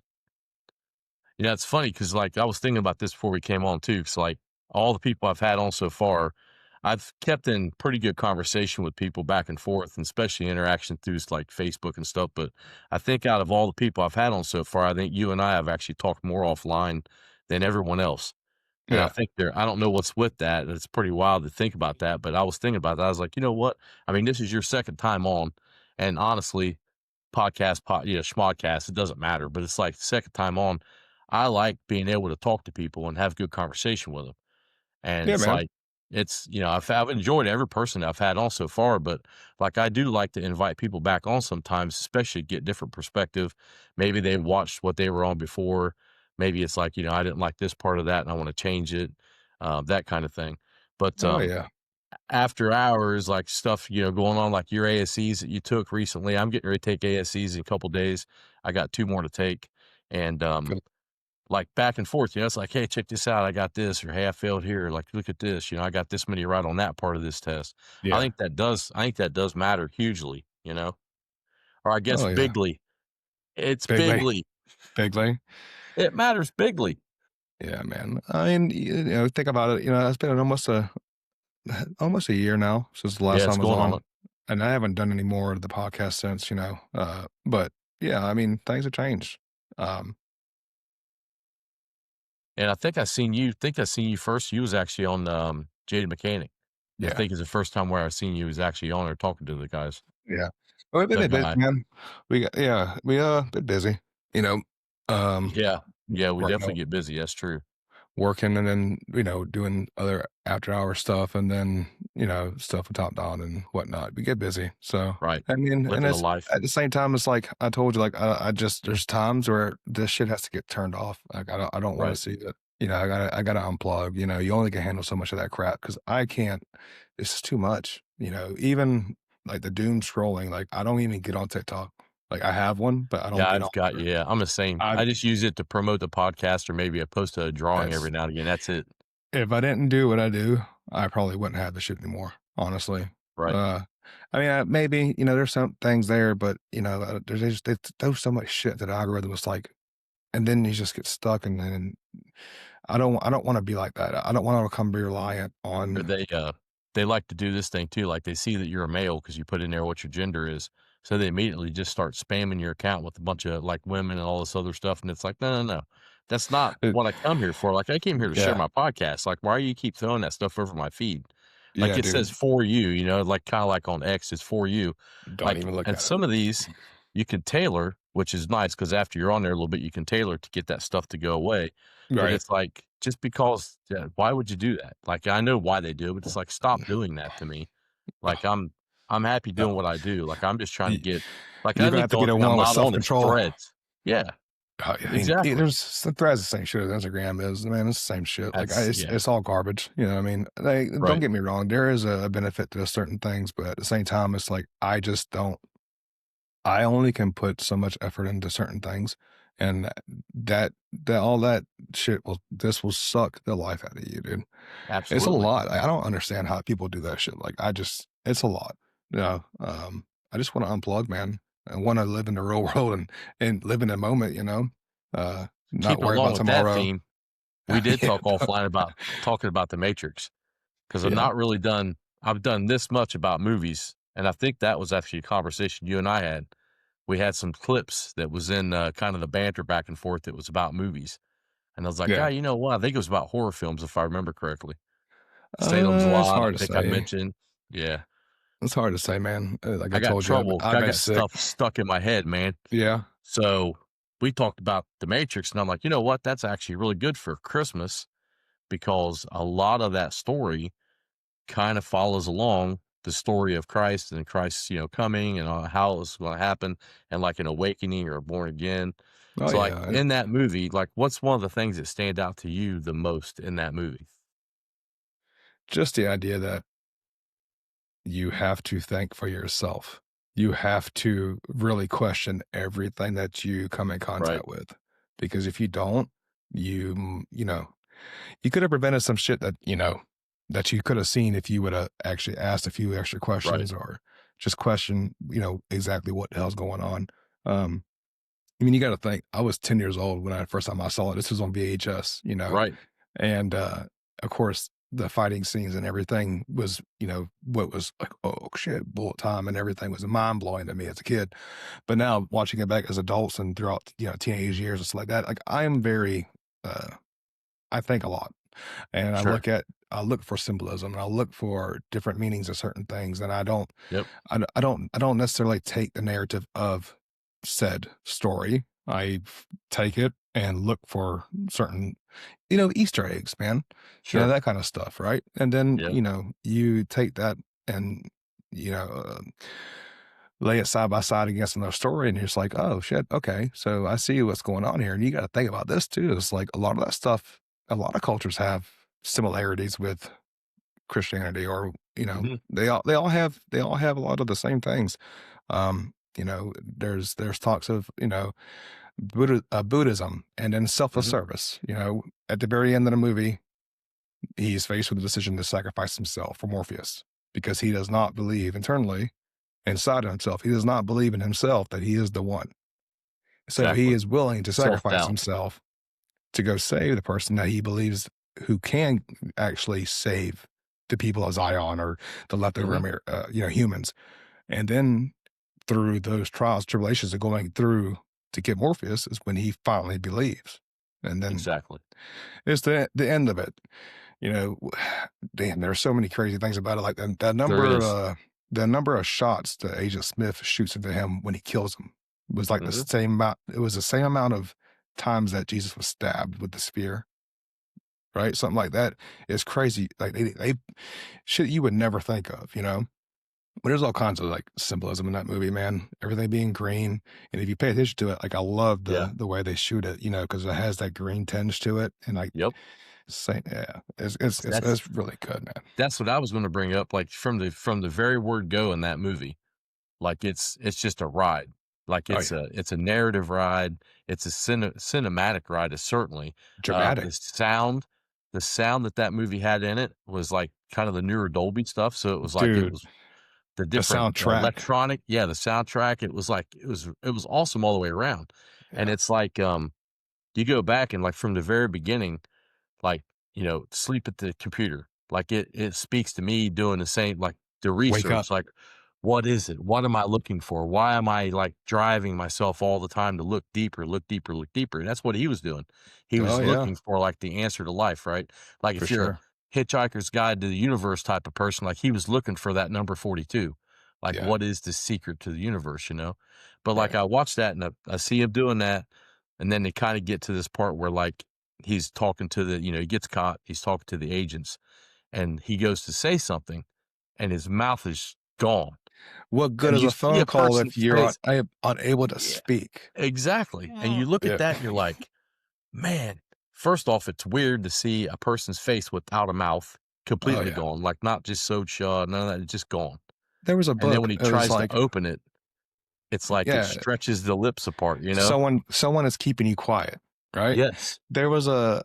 Yeah, it's funny because, like, I was thinking about this before we came on too. Cause, like, all the people I've had on so far, I've kept in pretty good conversation with people back and forth, and especially interaction through like Facebook and stuff. But I think out of all the people I've had on so far, I think you and I have actually talked more offline than everyone else. And I Yeah. think I don't know what's with that. It's pretty wild to think about that. But I was thinking about that. I was like, you know what? I mean, this is your second time on. And honestly, schmodcast, it doesn't matter, but it's like second time on. I like being able to talk to people and have good conversation with them. And Yeah, it's man. like, I've enjoyed every person I've had on so far, but like I do like to invite people back on sometimes, especially get different perspective. Maybe they watched what they were on before. Maybe it's like, I didn't like this part of that and I want to change it, that kind of thing. But Oh, yeah. after hours, like stuff, going on, like your ASCs that you took recently. I'm getting ready to take ASCs in a couple days. I got 2 more to take. And, Good. like back and forth, it's like, hey, check this out. I got this, or hey, I failed here. Like, look at this. I got this many right on that part of this test. Yeah. I think that does matter hugely, or I guess Oh, yeah. bigly. It's Bigly. bigly. Bigly. It matters bigly. Yeah, man. I mean, think about it, it's been almost a year now since the last Yeah, it's time I was going on on, it. and I haven't done any more of the podcast since, but yeah, I mean, things have changed. Um, And I seen you first. You was actually on Jaded Mechanic. I yeah, think is the first time where I seen you was actually on there talking to the guys. yeah. Well, we've The been busy, guy. man. Been busy, you know, Yeah. Yeah, we right definitely now get busy. That's true. working and then, doing other after hour stuff and then, stuff with Top Down and whatnot. We get busy. So, Right. I mean, and Living a it's life. at the same time, it's like I told you, like, there's times where this shit has to get turned off. Like, I don't want to Right. see it. I gotta unplug. You only can handle so much of that crap because I can't. It's just too much. Even like the doom scrolling. Like, I don't even get on TikTok. Like, I have one, but I don't Yeah, get on I've got there. yeah, I'm the same. I I just use it to promote the podcast or maybe I post a drawing every that's now and again. That's it. If I didn't do what I do, I probably wouldn't have the shit anymore, honestly. Right. Uh, I mean, maybe, there's some things there, but, there's just they throw so much shit that the algorithm is like, and then you just get stuck, and then I don't wanna be like that. I don't wanna become reliant Or on they like to do this thing too, like, they see that you're a male because you put in there what your gender is, so they immediately just start spamming your account with a bunch of, like, women and all this other stuff, and it's like, "No, no, no. That's not it. what I come here for, like, I came here to share Yeah. my podcast, like, why do you keep throwing that stuff over my feed?" Like, Yeah, it says dude. "for you," like, kinda like on X, it's "for you." Don't Like, even look and at it. some of these you can tailor, which is nice because after you're on there a little bit, you can tailor to get that stuff to go away. But Right. it's like, just because yeah, why would you do that? Like, I know why they do it, but it's like, stop doing that to me. Like, Oh, I'm happy no. doing what I do. Like, I'm just trying to Y get like, You're I gonna think have to the get only a thing I'm one with not on is self-control. Threads. Yeah, I mean, exactly. there's some threads the same shit as Instagram is, man. It's the same shit. Like, That's yeah, it's all garbage. You know what I mean? Like, don't right. get me wrong. There is a benefit to certain things, but at the same time, it's like I just don't. I only can put so much effort into certain things, and that all that shit will this will suck the life out of you, dude. It's a Absolutely. lot. I don't understand how people do that shit. Like, it's a lot. I just want to unplug, man. I want to live in the real world and live in the moment. Not Keeping worry along about with that tomorrow. theme, we did Yeah, talk offline about talking about The Matrix. 'Cause yeah, I've done this much about movies, and I think that was actually a conversation you and I had. We had some clips that was in, kind of the banter back and forth that was about movies, and I was like, "Ah, yeah. you know what? I think it was about horror films if I remember correctly." Salem's It's Lot, I hard to think I say. mentioned. Yeah. It's hard to say, man. Like I I got told you, trouble. I've I been got sick. stuff stuck in my head, man. Yeah. So we talked about The Matrix, and I'm like, you know what? That's actually really good for Christmas because a lot of that story kind of follows along the story of Christ and Christ, coming and how it's going to happen and like an awakening or born again. Oh So, like yeah. And in that movie, like what's one of the things that stand out to you the most in that movie? just the idea that you have to think for yourself. You have to really question everything that you come in Right, contact with, because if you don't, you know, you could have prevented some shit that, that you could have seen if you would have actually asked a few extra right, questions or just question, exactly what the hell's going on. Um, I mean, you got to think, I was 10 years old when I first time I saw it. This was on VHS, right. and of course, the fighting scenes and everything was, what was like, oh shit, bullet time and everything was mind blowing to me as a kid. But now watching it back as adults and throughout, teenage years and stuff like that, like I am very, uh, I think a lot, and Sure. I look for symbolism and I look for different meanings of certain things, and Yep. I don't necessarily take the narrative of said story. I take it and look for certain, Easter eggs, man. Sure. That kind of stuff, right? And then, Yeah. you take that and, you know, uh, lay it side by side against another story, and you're just like, oh shit, okay, so I see what's going on here. And you got to think about this too. It's like a lot of that stuff, a lot of cultures have similarities with Christianity, or Hmm. they all have a lot of the same things. There's talks of Buddhism, and then selfless Hmm. service. At the very end of the movie, he's faced with the decision to sacrifice himself for Morpheus because he does not believe internally inside of himself. He does not believe in himself that he is the one. So he Exactly. is willing to Self sacrifice doubt. himself to go save the person that he believes who can actually save the people of Zion or the leftover Hmm. humans. And then through those trials, tribulations of going through to get Morpheus is when he finally believes. And then Exactly. it's the end of it. You know, damn, there are so many crazy things about it. Like There is. the number of shots that Agent Smith shoots into him when he kills him was like the Hmm. same amount. It was the same amount of times that Jesus was stabbed with the spear, right? Something like that. It's crazy. Like they shit you would never think of, But there's all kinds of like symbolism in that movie, man. Everything being green, and if you pay attention to it, like I love Yeah. the way they shoot it, because it has that green tinge to it, and like Yep. say, yeah, That's it's really good, man. that's what I was going to bring up. Like from the very word go in that movie, like it's just a ride. Like Oh it's yeah, a narrative ride. It's a cinematic ride. Is certainly dramatic, the sound that movie had in it was like kind of the newer Dolby stuff. So it was like it dude. was the The different soundtrack, electronic, yeah, the soundtrack. It was like it was awesome all the way around. And yeah, it's like you go back and like from the very beginning, like, sleep at the computer. Like it speaks to me doing the same, like the wake up, research, like what is it? What am I looking for? Why am I like driving myself all the time to look deeper, look deeper, look deeper? And that's what he was doing. He oh was yeah, looking for like the answer to life, right? Like for if you're a sure, Hitchhiker's Guide to the Universe type of person, like he was looking for that number 42. Like yeah, what is the secret to the universe? But like right. I watched that and I see him doing that. And then they kind of get to this part where like he's talking to he gets caught, he's talking to the agents, and he goes to say something, and his mouth is gone, What good and is you a see phone a call person's if you're face. unable to Yeah, speak? exactly, and you look at Yeah. that and you're like, "Man," first off, it's weird to see a person's face without a mouth Oh completely yeah. gone, like, not just sewed shut, none of that, it's just gone, There was a and then book. when he It was tries to like, open it, it's like it yeah, stretches the lips apart, you know? someone is keeping you quiet, right? Yes. There was I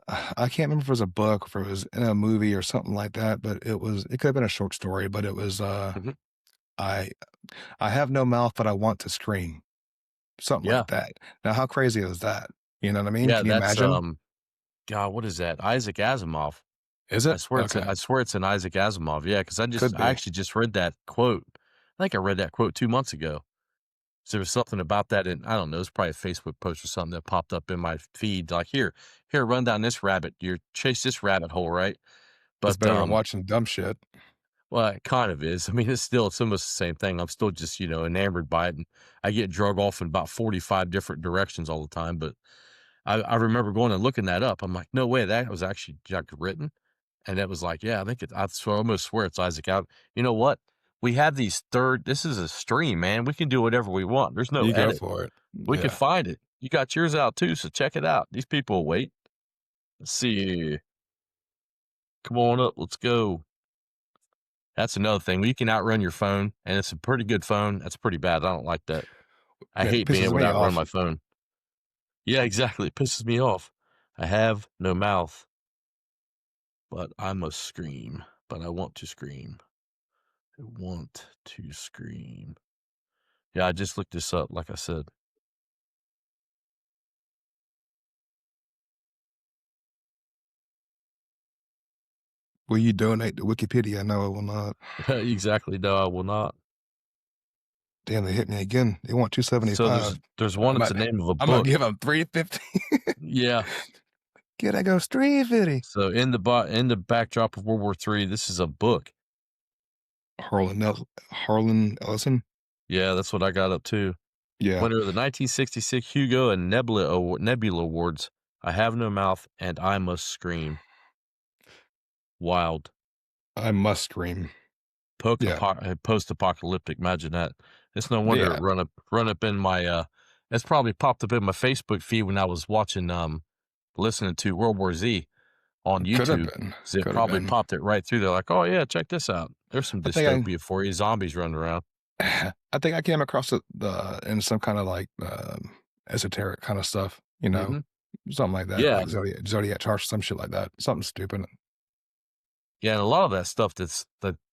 can't remember if it was a book or if it was in a movie or something like that, but it could have been a short story, but it was Mhm. I I have no mouth, but I want to scream. Something Yeah. like that. Now, how crazy is that? You know what I mean? Yeah, Can you that's, imagine? God, what is that? Isaac Asimov. Is it? Okay. I swear it's an Isaac Asimov, yeah, 'cause Could I be. actually just read that quote. I think I read that quote 2 months ago. So there was something about that and I don't know, it's probably a Facebook post or something that popped up in my feed, like, "Here, run down this rabbit, you chase this rabbit hole," right? It's But, better than watching dumb shit. Well, it kind of is. I mean, it's almost the same thing. I'm still just, enamored by it, and I get drug off in about 45 different directions all the time, but I remember going and looking that up. I'm like, "No way, that was actually, like, written?" And it was like, "Yeah, I think I almost swear it's Isaac Out." You know what? We have these third this is a stream, man. We can do whatever we want. There's no You go edit. for it. We can Yeah. find it. You got yours out too, so check it out. These people will wait. Let's see. Come on up. Let's go. That's another thing. You can outrun your phone, and it's a pretty good phone. That's pretty bad. I don't like that. I It hate being pisses able to me outrun off. my phone. Yeah, exactly. It pisses me off. I have no mouth, but I must scream. But I want to scream. I want to scream. Yeah, I just looked this up, like I said. Will you donate to Wikipedia? No, I will not. Exactly. No, I will not. Damn, they hit me again. They want So there's 275. there's one I'm that's at the name of a I'm gonna book. give them 350. Yeah. Kid, I go 350. So in the backdrop of World War III, this is a book. Harlan Ellison? Yeah, that's what I got up to. Yeah. Winner of the 1966 Hugo and Nebula Awards. I Have No Mouth and I Must Scream. Wild. I must scream. Yeah. Post-apocalyptic. Imagine that. It's no wonder it Yeah. run up in my. It's probably popped up in my Facebook feed when I was watching, listening to World War Z on Could have YouTube. been. So it Could have probably been. popped it right through there. Like, oh yeah, check this out. There's some I think dystopia for you. Zombies running around. I think I came across it, in some kinda, like, esoteric kinda stuff, Hmm. something like that, Yeah, like Zodiac chart, some shit like that, something stupid. yeah, and a lot of that stuff that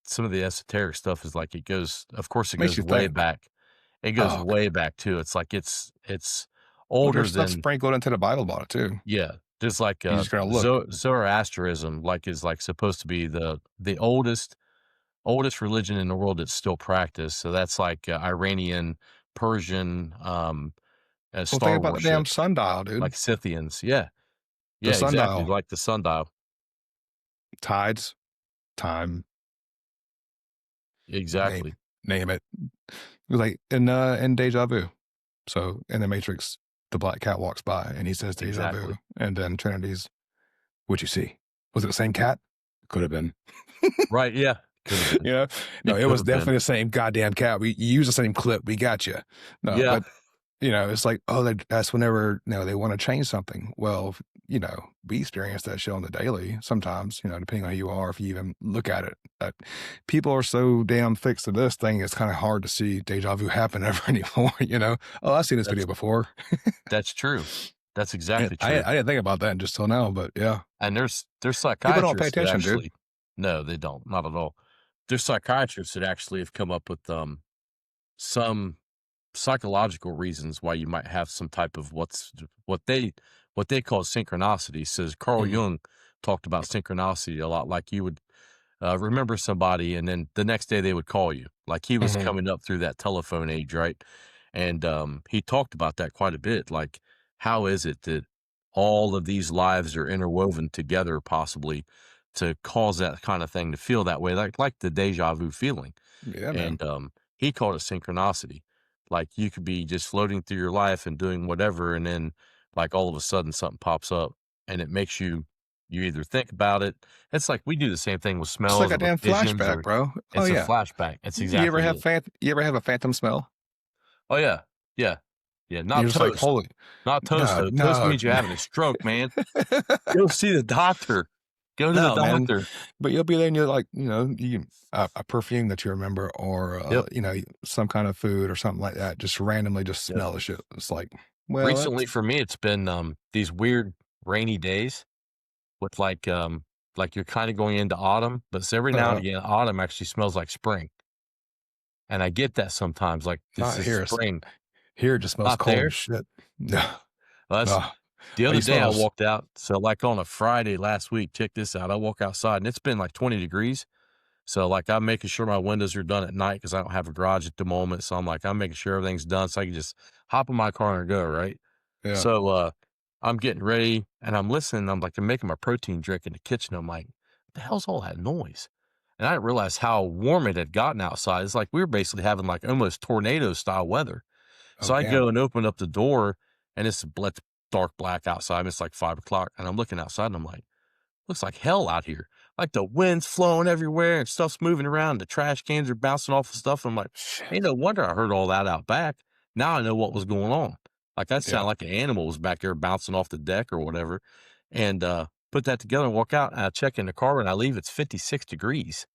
some of the esoteric stuff is like it goes. Of course, it Makes goes you way think. back. It goes Oh, way back too. It's like it's well, there's older stuff than. sprinkled into the Bible about it too. Yeah, there's like, You just gotta look. Zoroastrianism, like, is, like, supposed to be the oldest religion in the world that's still practiced, so that's like, Iranian, Persian, Well, think star about the damn worship, sundial, dude. like Scythians. Yeah, The yeah, exactly, sundial, like the sundial. tides, time, name Exactly, name it. It was like in Deja Vu. So in the Matrix, the black cat walks by and he says Deja Vu, exactly. and then Trinity's, "What'd you see? Was it the same cat? Could have been." Right, yeah, could've been. You know? No, It it was could've been. definitely the same goddamn cat. We you use the same clip. We got you. No, Yeah, but it's like, oh, that's whenever they want to change something. Well, we experience that shit on the daily sometimes. Depending on who you are, if you even look at it, that people are so damn fixed to this thing. It's kind of hard to see deja vu happen ever anymore. Oh, I've seen this that's video before. that's true. That's And exactly I true. I didn't think about that until now, but yeah, And there's people don't pay psychiatrists that attention, dude. actually. No, they don't, not at all. There's psychiatrists that actually have come up with, some psychological reasons why you might have some type of what they what they call synchronicity. Says Carl Mhm, Jung talked about synchronicity a lot, like you would remember somebody, and then the next day they would call you. Like he was mhm. coming up through that telephone age, right? And he talked about that quite a bit. Like, how is it that all of these lives are interwoven together, possibly to cause that kind of thing to feel that way, like the deja vu feeling? Yeah, man. And he called it synchronicity. Like you could be just floating through your life and doing whatever, and then like all of a sudden something pops up, and it makes you either think about it. It's like we do the same thing with It's like smells a or with damn visions, flashback, or bro. Oh it's a yeah. flashback. It's You ever exactly have it. a phantom smell? Oh yeah, yeah, yeah. You're Not just like, toast, holy, not toast no, though. Toast no, means you're having a stroke, man. Go see the doctor. Go to the no, man. doctor. But you'll be there and you're like, a perfume that you remember, or Yep, some kind of food or something like that. Just randomly, just yep. smell the shit. It's like, well, Recently that's for me, it's been these weird rainy days with like you're kind of going into autumn, but it's every now and uh, again, autumn actually smells like spring. And I get that sometimes, like this not is here. spring. Here it just smells Not cold as there. shit. No, Well, that's no. the You other smell day I those. walked out. So like on a Friday last week, check this out. I walk outside and it's been like 20 degrees. So like I'm making sure my windows are done at night because I don't have a garage at the moment. So I'm making sure everything's done so I can just hop in my car and go, right? Yeah. So I'm getting ready and I'm listening. I'm making my protein drink in the kitchen. I'm like, what the hell's all that noise? and I didn't realize how warm it had gotten outside. It's like we were basically having like almost tornado style weather. Oh, So I damn. go and open up the door, and it's dark black outside. It's like 5 o'clock, and I'm looking outside, and I'm like, looks like hell out here. Like the wind's flowing everywhere and stuff's moving around. The trash cans are bouncing off of stuff. I'm like, ain't Shit. no wonder I heard all that out back. Now I know what was going on. Like that Yeah. sounded like an animal was back there bouncing off the deck or whatever. And put that together and walk out. And I check in the car when I leave, it's 56 degrees.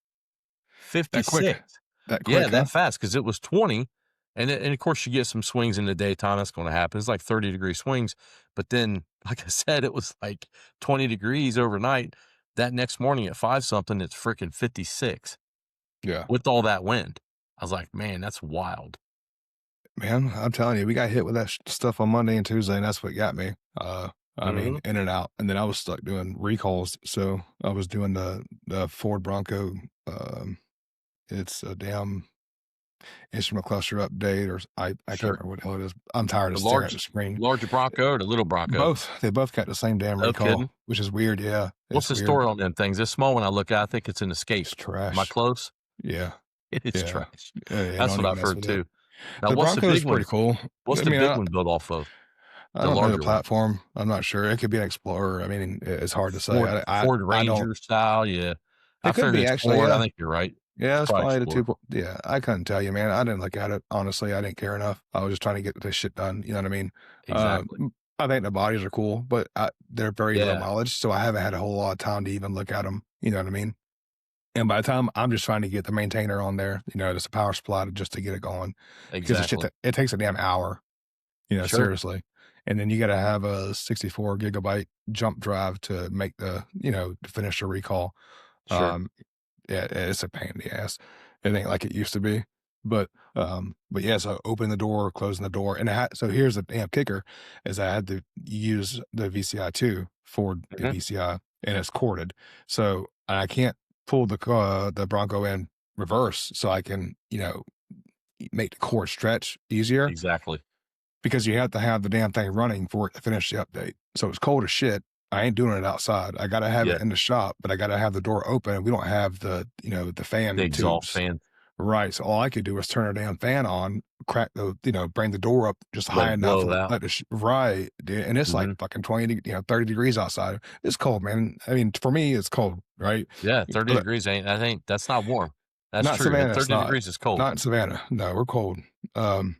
That quick. 56. That Yeah, quick, huh? that fast because it was 20. And of course, you get some swings in the daytime. That's going to happen. It's like 30-degree swings. But then, like I said, it was like 20 degrees overnight. That next morning at 5 something, it's freaking 56 Yeah. with all that wind. I was like, man, that's wild. Man, I'm telling you, we got hit with that stuff on Monday and Tuesday, and that's what got me. I Hmm. mean, in and out. And then I was stuck doing recalls. So I was doing the Ford Bronco. Um, it's a damn instrument cluster update, or I can't Sure. remember what the hell it is. I'm tired The of staring at the screen. larger Bronco or the little Bronco? Both, they both got the same damn No recall, kidding. which is weird. Yeah, What's it's the weird. story on them things? This small one I look at, I think it's an It's Escape. Am I trash. close? Yeah, It is yeah, trash. yeah. That's Don't what even I've mess heard with it. too. Now, The Bronco is pretty cool. what's I the mean, big one built off of? I The don't know the larger one? platform. I'm not sure. It could be an Explorer. I mean, it's hard to say. Ford I don't. Ranger style, yeah. I It could figured be it's actually. Ford, I Yeah, think you're right. yeah. It's It's probably probably the Explorer. two. Yeah, I couldn't tell you, man. I didn't look at it honestly. I didn't care enough. I was just trying to get this shit done. You know what I mean? Exactly. I think the bodies are cool, but they're very low Yeah, mileage, so I haven't had a whole lot of time to even look at them. You know what I mean? And by the time I'm just trying to get the maintainer on there, just a power supply just to get it going, because the shit exactly. it takes a damn hour. Sure, Seriously. And then you gotta have a 64 gigabyte jump drive to make to finish the recall. sure. Um, yeah, it's a pain in the ass. It ain't like it used to be. But yeah, so open the door, closing the door, and so here's the damn kicker, is I had to use the VCI 2 for the Mhm. VCI, and it's corded. So I can't pull the Bronco in reverse so I can, make the cord stretch easier, Exactly. because you have to have the damn thing running for it to finish the update. So it's cold as shit. I ain't doing it outside. I gotta have Yeah, it in the shop, but I gotta have the door open. We don't have the the fan exhaust tubes. fan, Right. So all I could do was turn a damn fan on, bring the door up just let high it enough, blow it out. let the right, dude. And it's like Mhm. fucking 30 degrees outside. It's cold, man. I mean, for me, it's cold, right? Yeah, 30 But degrees ain't that's not warm. That's not true. At Savannah. It's 30 not. degrees is cold. Not in Savannah. No, we're cold. Um,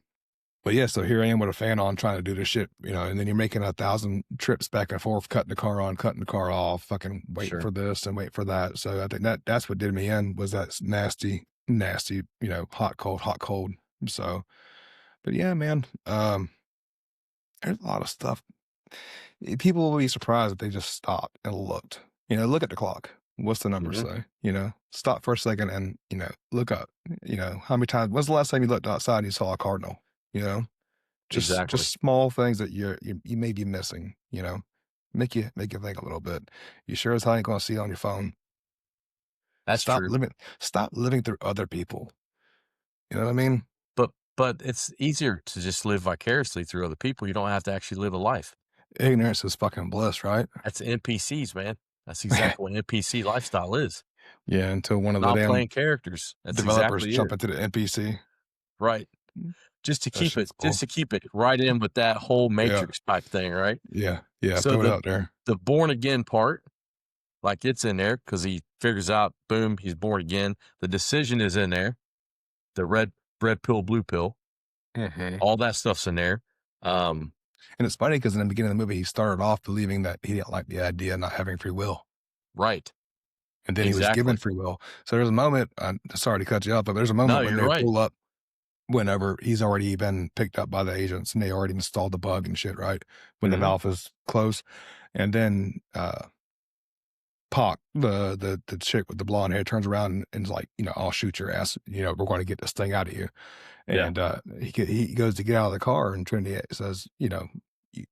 but yeah, so here I am with a fan on trying to do this shit, and then you're making 1,000 trips back and forth, cutting the car on, cutting the car off, fucking waiting Sure. for this and wait for that. So I think that's what did me in, was that nasty, nasty, hot, cold. So, but yeah, man, there's a lot of stuff. People will be surprised if they just stopped and looked. Look at the clock. What's the number Mhm. say? Stop for a second and, look up. How many times, when's the last time you looked outside and you saw a cardinal? You know? Just Exactly. small things that you may be missing, make you think a little bit. You sure as hell ain't gonna see it on your phone. That's Stop true. living stop living through other people. You know what I mean? But it's easier to just live vicariously through other people. You don't have to actually live a life. Ignorance is fucking bliss, right? That's NPCs, man. That's exactly what NPC lifestyle is. Yeah, until one of the Not damn playing characters. That's developers exactly jump it. into the NPC. Right. That shit's Just cool. to keep it right in with that whole Yeah, matrix type thing, right? yeah, So throw it out there. the born again part, like it's in there because he figures out, boom, he's born again. The decision is in there. The red pill, blue pill, Mhm. all that stuff's in there. Um, And it's funny because in the beginning of the movie, he started off believing that he didn't like the idea of not having free will, right. and then he was given Exactly. free will. So there's a moment, sorry to cut you off, but there's a No, moment when you're they right. pull up, whenever he's already been picked up by the agents and they already installed the bug and shit, right? When the Mhm. valve is closed. And then Pac, the chick with the blonde hair, turns around and's like, I'll shoot your ass. We're going to get this thing out of you. Yeah. And he goes to get out of the car, and Trinity says,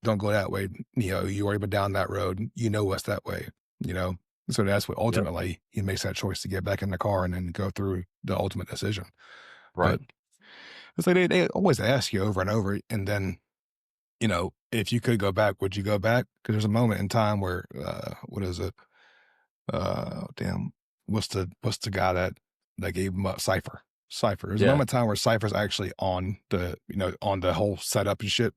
don't go that way. You already been down that road. You know what's that way. You know. So that's what Yep. ultimately he makes that choice to get back in the car and then go through the ultimate decision. Right. But it's like they always ask you over and over, and then if you could go back, would you go back? Because there's a moment in time where what is it? Damn. what's the guy that gave him up? Cypher. Cypher. There's a Yeah. moment in time where Cypher's actually on the on the whole setup and shit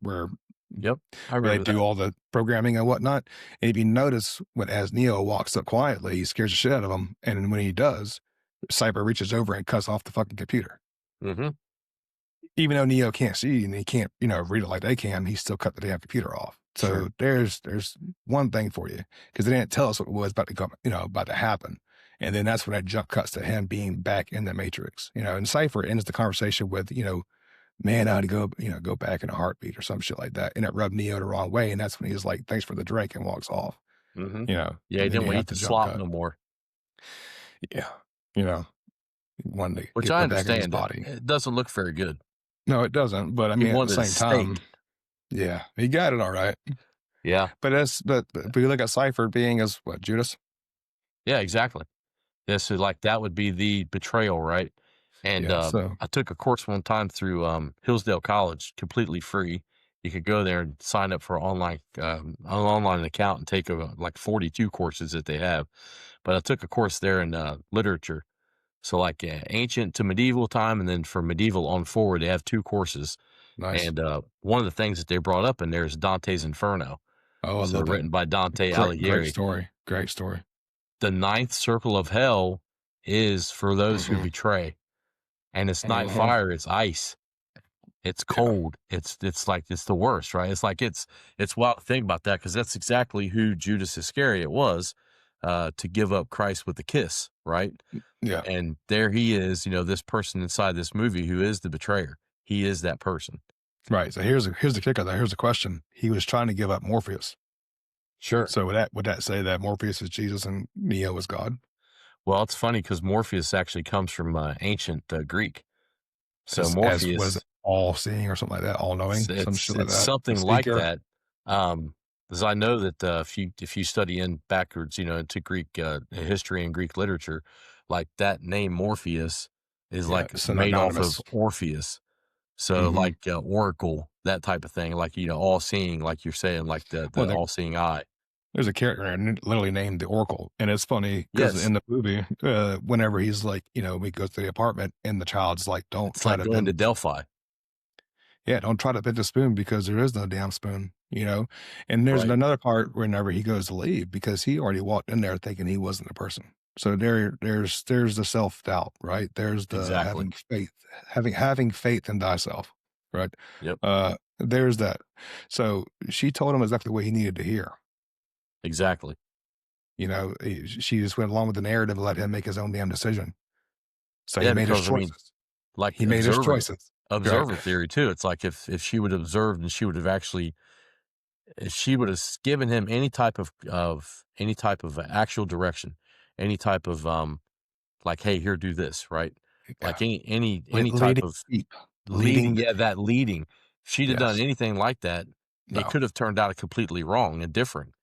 Yep. I where they remember do that. all the programming and whatnot. And if you notice when as Neo walks up quietly, he scares the shit out of him. And when he does, Cypher reaches over and cuts off the fucking computer. Mhm. Even though Neo can't see and he can't, read it like they can, he still cut the damn computer off. Sure. So there's one thing for you because they didn't tell us what was about to come, about to happen. And then that's when that jump cuts to him being back in the Matrix, and Cypher ends the conversation with, man, I had to go back in a heartbeat or some shit like that. And it rubbed Neo the wrong way. And that's when he's like, thanks for the drink and walks off, Mhm. you know, Yeah, he and then didn't you wanna have eat to the jump slop cut. no more, Yeah. You know, he wanted to which get I put back in his understand. body. It doesn't look very good. No, it doesn't. But I He mean, at the wanted a same time, steak. yeah, he got it all right. Yeah. But you look at Cypher being as what, Judas? Yeah, exactly. Yeah, so, like, that would be the betrayal, right? And, Yeah. So I took a course one time through, Hillsdale College, completely free. You could go there and sign up for an online account and take, like, 42 courses that they have. But I took a course there in, literature. So, like, ancient to medieval time, and then from medieval on forward, they have 2 courses. nice. And, one of the things that they brought up in there is Dante's Inferno. Oh, I So, love it. written by Dante Great Alighieri. story. Great story. The ninth circle of hell is for those who Hmm. betray, and it's not Hmm. fire, it's ice. It's Yeah. cold. It's like it's the worst, right? It's like it's wild to think about that because that's exactly who Judas Iscariot was, to give up Christ with a kiss, right? Yeah. And there he is, this person inside this movie who is the betrayer. He is that person. Right. So here's the kicker though. Here's the question. He was trying to give up Morpheus. Sure. So would that say that Morpheus is Jesus and Neo is God? Well, it's funny because Morpheus actually comes from ancient Greek. So As was it Morpheus, all seeing or something like that, all It's knowing, some it's shit like it's that. The something like speaker. that, because I know that, if you study in backwards, into Greek, history and Greek literature, like, that name Morpheus is, Yeah. like, made off of Synonymous. Orpheus. So, Hmm. like, oracle, that type of thing, like, all-seeing, like you're saying, like Well, the all-seeing eye. there's a character literally named the Oracle, and it's funny because Yes, in the movie, whenever he's like, he goes to the apartment, and the child's like, "Don't it's try like to going to bend, Delphi, yeah, don't try to bend the spoon because there is no damn spoon." And there's right? another part whenever he goes to leave because he already walked in there thinking he wasn't a person. So there's the self doubt, right? There's the Exactly. having faith in thyself, right? Yep, There's that. So she told him exactly what he needed to hear. exactly. She just went along with the narrative and let him make his own damn decision. So he Yeah, made his because, I mean, choices. like, He made his choices. Right. observer theory too, it's like if she would have observed and she would have actually if she would have given him any type of actual direction, any type of, like, "Hey, here, do this," right? Yeah. Like, any type Leading of deep. leading, Leading yeah, that leading. If she'd have done yes. anything like that, it No. could have turned out completely wrong and different.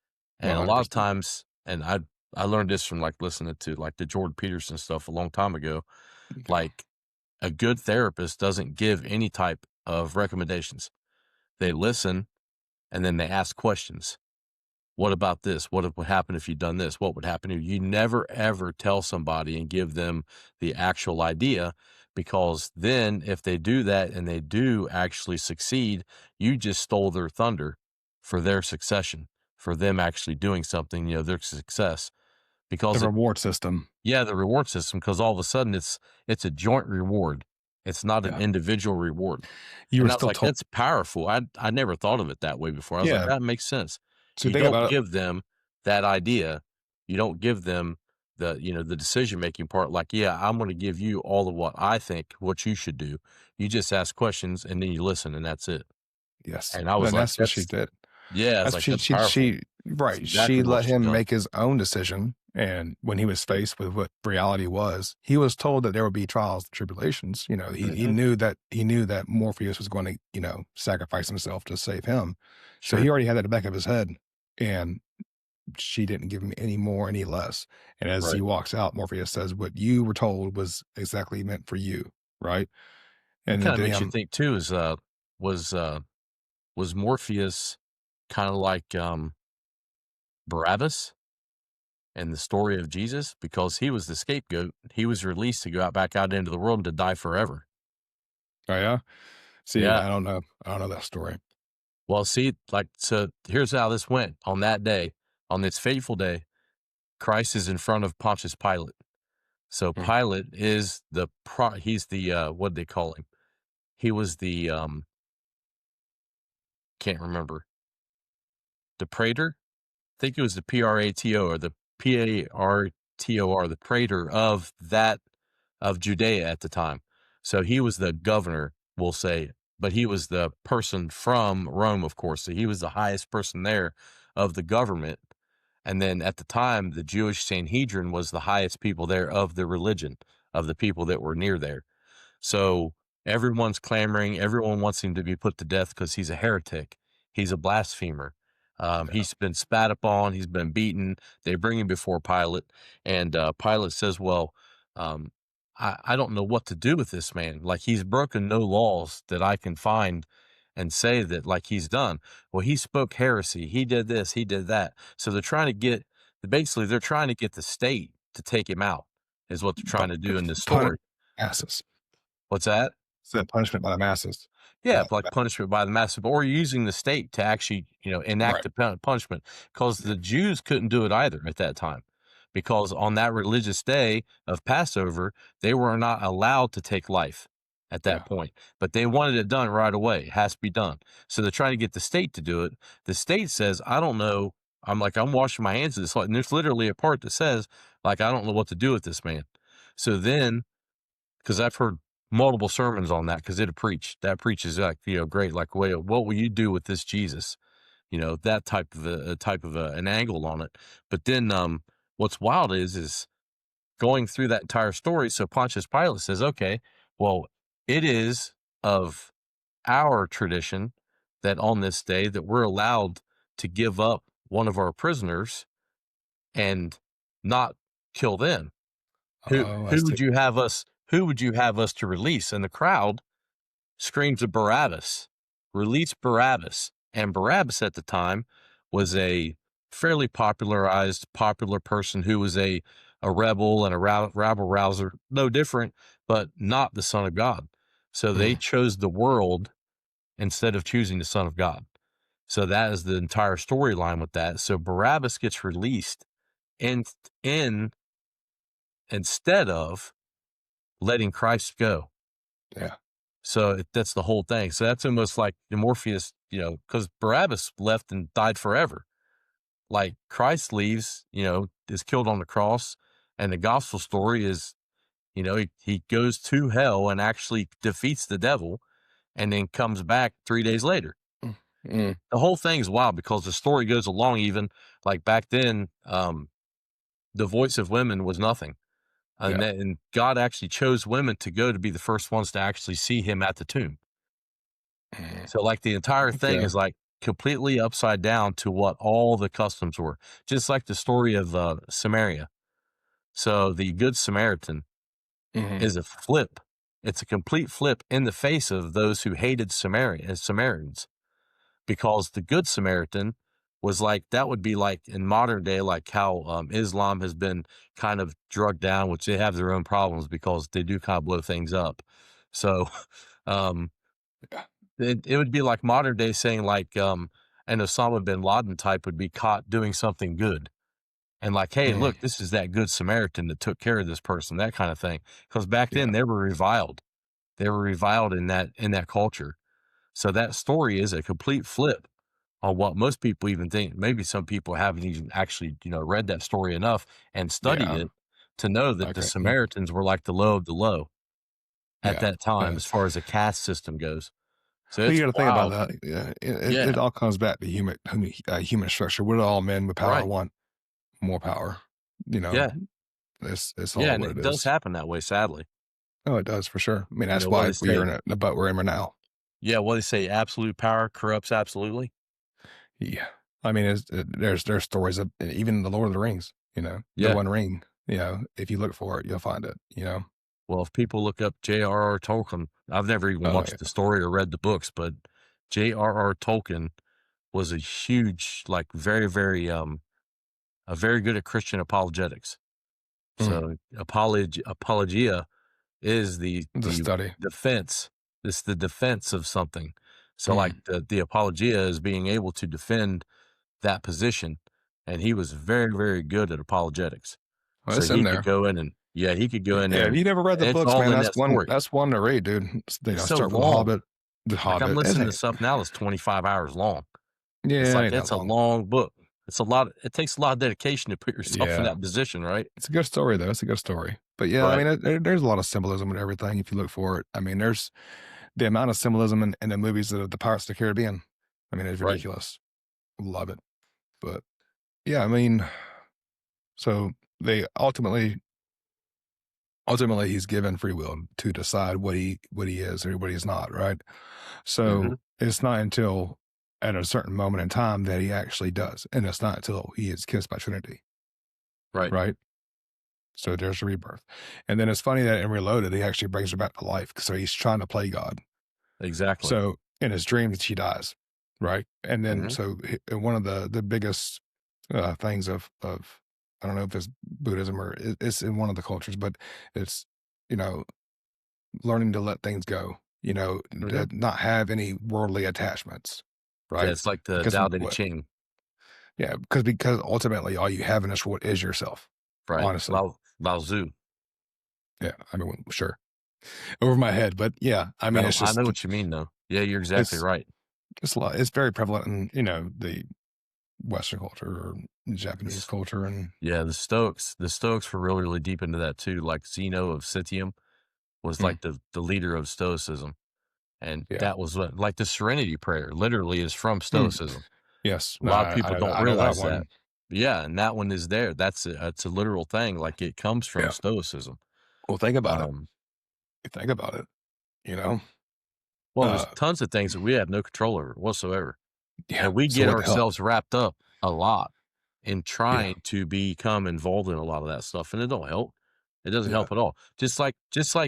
And a lot of 100%. times, and I learned this from, like, listening to, like, the Jordan Peterson stuff a long time ago, Yeah. like, a good therapist doesn't give any type of recommendations. They listen, and then they ask questions. What about this? Would happen if you'd done this? What would happen if you never ever tell somebody and give them the actual idea? Because then if they do that and they do actually succeed, you just stole their thunder for their succession, for them actually doing something, their success. The Because reward system. yeah, the reward system, because all of a sudden it's a joint reward. It's not an Yeah. individual reward. You were And I was still like, told "That's powerful." I never thought of it that way before. I was like, yeah. "That makes sense." So You think don't about it. give them that idea. You don't give them the decision-making part, like, "Yeah, I'm gonna give you all of what I think, what you should do." You just ask questions, and then you listen, and that's it. Yes. And I was And like, that's what she "That's" did. yeah, it's That's like, she "That's she powerful." she That's right. She exactly what let should him done. make his own decision, and when he was faced with what reality was, he was told that there would be trials and tribulations. He Mhm. knew that Morpheus was going to, sacrifice himself to save him. So he Sure. already had that in the back of his head, and she didn't give him any more, any less. And as he Right. walks out, Morpheus says, "What you were told was exactly meant for you." Right. It And the kinda makes you damn think too is, was, uh was Morpheus kinda like, Barabbas? in the story of Jesus because he was the scapegoat. He was released to go out back out into the world and to die forever. Oh yeah. See, Yeah. I don't know. I don't know that story. Well, see, like, so here's how this went on that day, on this fateful day. Christ is in front of Pontius Pilate. So Mm. Pilate is he's the, what do they call him? He was the, can't remember, the praetor? I think it was the Prato or the Partor, the praetor of of Judea at the time. So he was the governor, we'll say, but he was the person from Rome, of course. So he was the highest person there of the government. And then at the time, the Jewish Sanhedrin was the highest people there of the religion of the people that were near there. So everyone's clamoring. Everyone wants him to be put to death because he's a heretic. He's a blasphemer. Yeah. He's been spat upon. He's been beaten. They bring him before Pilate, and Pilate says, "Well, um, I don't know what to do with this man. Like he's broken no laws that I can find and say that like he's done. Well, he spoke heresy. He did this. He did that. So they're trying to get basically they're trying to get the state to take him out. Is what they're trying to do in this Pun story. masses. What's that? Said punishment by the masses. Yeah, That, like that punishment by the massive, or using the state to actually, enact right. the punishment, because the Jews couldn't do it either at that time, because on that religious day of Passover, they were not allowed to take life at that Yeah. point, but they wanted it done right away. It has to be done. So they're trying to get the state to do it. The state says, I don't know. I'm washing my hands of this. And there's literally a part that says, like, I don't know what to do with this man. So then, because I've heard multiple sermons on that, because that preaches like, great, like, wait, what will you do with this Jesus? That type of an angle on it. But then, what's wild is going through that entire story. So Pontius Pilate says, okay, well, it is of our tradition that on this day that we're allowed to give up one of our prisoners and not kill them. Who Oh, I who see. would you have us who would you have us to release? And the crowd screams of Barabbas. Release Barabbas. And Barabbas at the time was a fairly popular person who was a rebel and a rabble rouser, no different, but not the Son of God. So they Mm. chose the world instead of choosing the Son of God. So that is the entire storyline with that. So Barabbas gets released in in instead of letting Christ go. Yeah. So that's the whole thing. So that's almost like the Morpheus, because Barabbas left and died forever. Like Christ leaves, is killed on the cross, and the gospel story is, he goes to hell and actually defeats the devil, and then comes back 3 days later. Mm. Mm. The whole thing is wild because the story goes along. Even like back then, the voice of women was nothing. Yeah. And God actually chose women to go to be the first ones to actually see him at the tomb. Mm. So, like, the entire thing Okay. is, like, completely upside down to what all the customs were, just like the story of, Samaria. So, the Good Samaritan Mhm. is a flip. It's a complete flip in the face of those who hated Samaritans, because the Good Samaritan was like that would be like in modern day, like how, Islam has been kind of drugged down, which they have their own problems because they do kind of blow things up. So, um Yeah. it would be like modern day saying like, an Osama bin Laden type would be caught doing something good. And like, hey, Mm. look, this is that good Samaritan that took care of this person, that kind of thing. Because back Yeah. then they were reviled. They were reviled in that culture. So that story is a complete flip on what most people even think. Maybe some people haven't even actually, read that story enough and studied Yeah. it to know that the Okay. Mm. Samaritans were like the low of the low at Yeah. that time Uh, as far as a caste system goes. So well, it's you got to think about wild. that. Yeah. It Yeah. all comes back to human structure. What do all men with power Right. want? More power. You know, Yeah. it's Yeah, all and what it it does is. happen that way, sadly. Oh, it does for sure. I mean, that's What why they we are say, in the boat we're in right now. yeah, what they say, absolute power corrupts absolutely. Yeah. I mean, there's stories of even the Lord of the Rings. The Yeah. One Ring. If you look for it, you'll find it. Well, if people look up J.R.R. Tolkien, I've never even Oh watched the yeah. story or read the books, but J.R.R. Tolkien was a huge, like, very, very, very good at Christian apologetics. Mm. So apologia is The the study. defense. It's the defense of something. So, like, Mm. the apologia is being able to defend that position, and he was very, very good at apologetics. Well, So it's in he could there. go in and yeah, he could go in Yeah, there if and you never read the it's books, all man, in that story. that's one to read, dude. It's so Start with The long. Hobbit. The Like, I'm Hobbit. listening to stuff now that's 25 hours long. It's Yeah, it like, ain't that it's a long. long book. It takes a lot of dedication to put yourself in Yeah. that position, right? It's a good story, though. It's a good story. But yeah, I Right, mean, there's a lot of symbolism and everything if you look for it. I mean, there's the amount of symbolism in the movies of the Pirates of the Caribbean. I mean, it's right. ridiculous. Love it. But yeah, I mean, so they ultimately he's given free will to decide what he is or what he's not, right? So Mhm. it's not until at a certain moment in time that he actually does, and it's not until he is kissed by Trinity, Right. right? So there's a rebirth, and then it's funny that in Reloaded he actually brings her back to life. So he's trying to play God. Exactly. So in his dreams she dies, right? And then Mhm. so one of the biggest things of I don't know if it's Buddhism or it's in one of the cultures, but it's you know learning to let things go, Mhm. to not have any worldly attachments, Yeah, right? it's like the Because Tao Te what Ching. yeah, because ultimately all you have in this world is yourself, Right. honestly. Lao Tzu. Yeah, I mean, sure. Over my head, but yeah, I mean, No, it's I know just what you mean, though. Yeah, you're exactly it's right. it's a lot it's very prevalent in, the Western culture or Japanese This culture and Yeah, the Stoics were really, really deep into that too, like Zeno of Citium was mm, like the leader of Stoicism, and yeah. that was what like the Serenity Prayer literally is from Mm, Stoicism. yes, A no, lot of people don't I know that realize that. one. Yeah, and that one is there. It's a literal thing, like, it comes from Yeah. Stoicism. Well, think about it. Um, Think about it, you know? well, there's Uh, tons of things that we have no control over whatsoever. yeah, And we so get what the hell? ourselves wrapped up a lot in Yeah, trying to become involved in a lot of that stuff, and it don't help. It doesn't yeah. help at all. Just like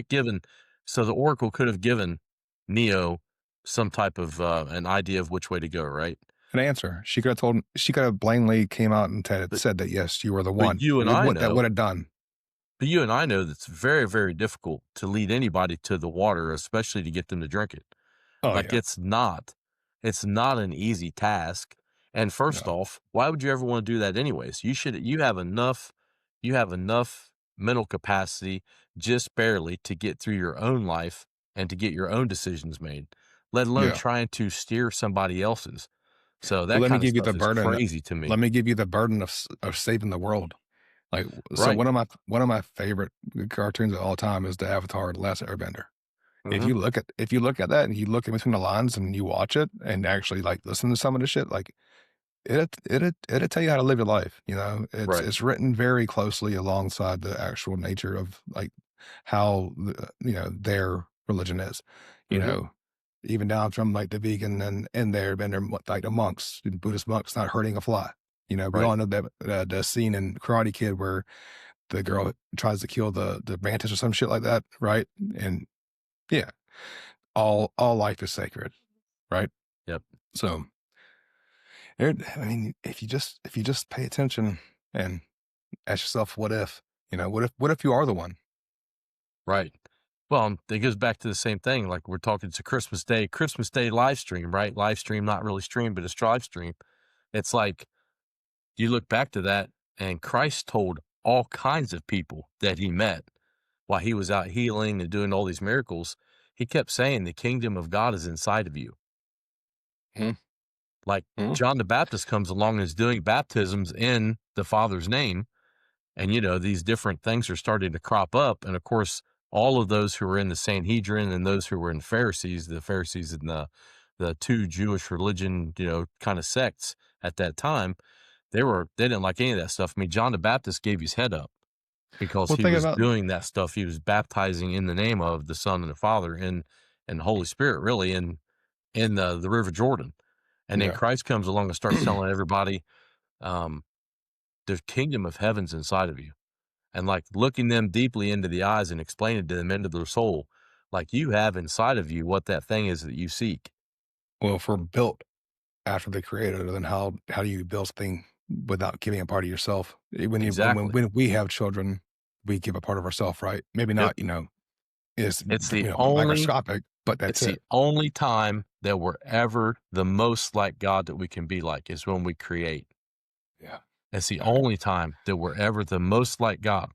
giving so the Oracle could have given Neo some type of, an idea of which way to go, right? An answer. She could have blatantly came out and But said that, "Yes, you were the but one." you and I What that know would have done. but you and I know that's very, very difficult to lead anybody to the water, especially to get them to drink it. Oh, Like, yeah. it's not an easy task, and first No. off, why would you ever wanna do that anyways? You have enough mental capacity, just barely, to get through your own life and to get your own decisions made, let alone Yeah. trying to steer somebody else's. So Well, that kinda stuff is crazy to let me. me give you the burden of saving the world. Like, so Right. one of my favorite cartoons of all time is the Avatar: The Last Airbender. Mhm. If you look at that and you look in between the lines and you watch it and actually, like, listen to some of the shit, like, it'll tell you how to live your life, Right. It's written very closely alongside the actual nature of, like, how their religion is, you Mhm. know? Even down from, like, the vegan and there and their like, the monks, the Buddhist monks not hurting a fly. We Right. all know that, the scene in Karate Kid where the girl tries to kill the mantis or some shit like that, right? And yeah, all life is sacred, right? Yep. So, I mean, if you just pay attention and ask yourself, what if? What if you are the one? Right. Well, it goes back to the same thing, like, we're talking to Christmas Day live stream, right? Live stream, not really stream, but it's live stream. It's like, you look back to that, and Christ told all kinds of people that he met while he was out healing and doing all these miracles. He kept saying, "The kingdom of God is inside of you." Mhm, Like, mhm. John the Baptist comes along and is doing baptisms in the Father's name, and, these different things are starting to crop up, and, of course, all of those who were in the Sanhedrin and those who were in the Pharisees and the 2 Jewish religion, kinda sects at that time, they didn't like any of that stuff. I mean, John the Baptist gave his head up because Well, he think was about doing that stuff. He was baptizing in the name of the Son and the Father and the Holy Spirit, really, in the River Jordan. And then yeah. Christ comes along and starts telling everybody, um, "The kingdom of heaven's inside of you." And, like, looking them deeply into the eyes and explaining to them into their soul, like, you have inside of you what that thing is that you seek. Well, if we're built after the creator, then how do you build something? without giving a part of yourself. When Exactly. we have children, we give a part of ourself, right? Maybe Yep. not, is It's the microscopic, but it's that's the it. only time that we're ever the most like God that we can be like is when we create. Yeah. It's the Yeah. only time that we're ever the most like God,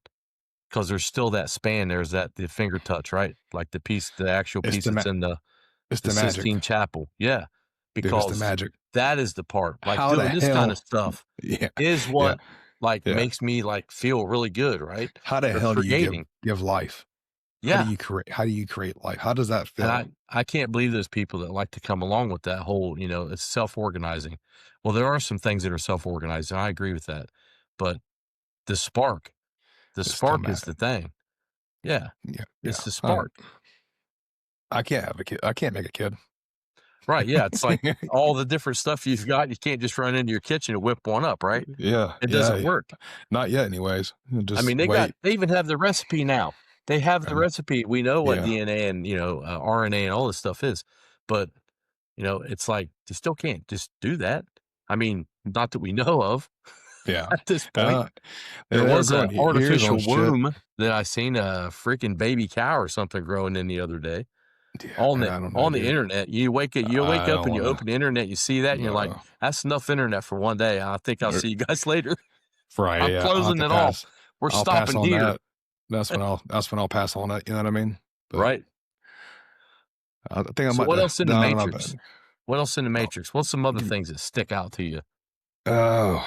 because there's still that span, there's the finger touch, right? Like the actual It's piece the that's in it's the the magic. Sistine Chapel. Yeah, Dude, it's the because magic. that is the part, like, How the doing this kinda hell stuff Yeah. is Yeah. what, like, Yeah. makes me, like, feel really good, right? How the Or hell do you creating. give life? Yeah, How do you create life? How does that and feel? I can't believe those people that like to come along with that whole, it's self-organizing. Well, there are some things that are self-organizing, I agree with that, but the spark the It's the spark is magic. the thing. Yeah, Yeah. it's Yeah. the spark. I can't have a kid. I can't make a kid. Right, yeah, it's like all the different stuff you've got, you can't just run into your kitchen and whip one up, right? Yeah. It doesn't Yeah. work. Not yet anyways. I Just mean, wait. they even have the recipe now. They have the Um, recipe. We know what yeah. DNA and, RNA and all this stuff is, but, it's like, you still can't just do that. I mean, not that we know of Yeah. at this point. Uh, There they're was growing a ears on artificial shit. womb that I seen a freaking baby cow or something growing in the other day Yeah, man, I don't know, on the dude. internet. You wake I up don't and you wanna open the internet, you see that, and you're like, uh, "That's enough internet for one day. I think I'll er see you guys later. Friday, I'm yeah, I'll have closing to it off. pass. We're I'll pass stopping on here." that. That's when I'll pass on it, you know what I mean? But Right? I think I'm So about what to else in the die on my Matrix? bed. What else in the Oh, Matrix? What's some other give me things that stick out to you? oh,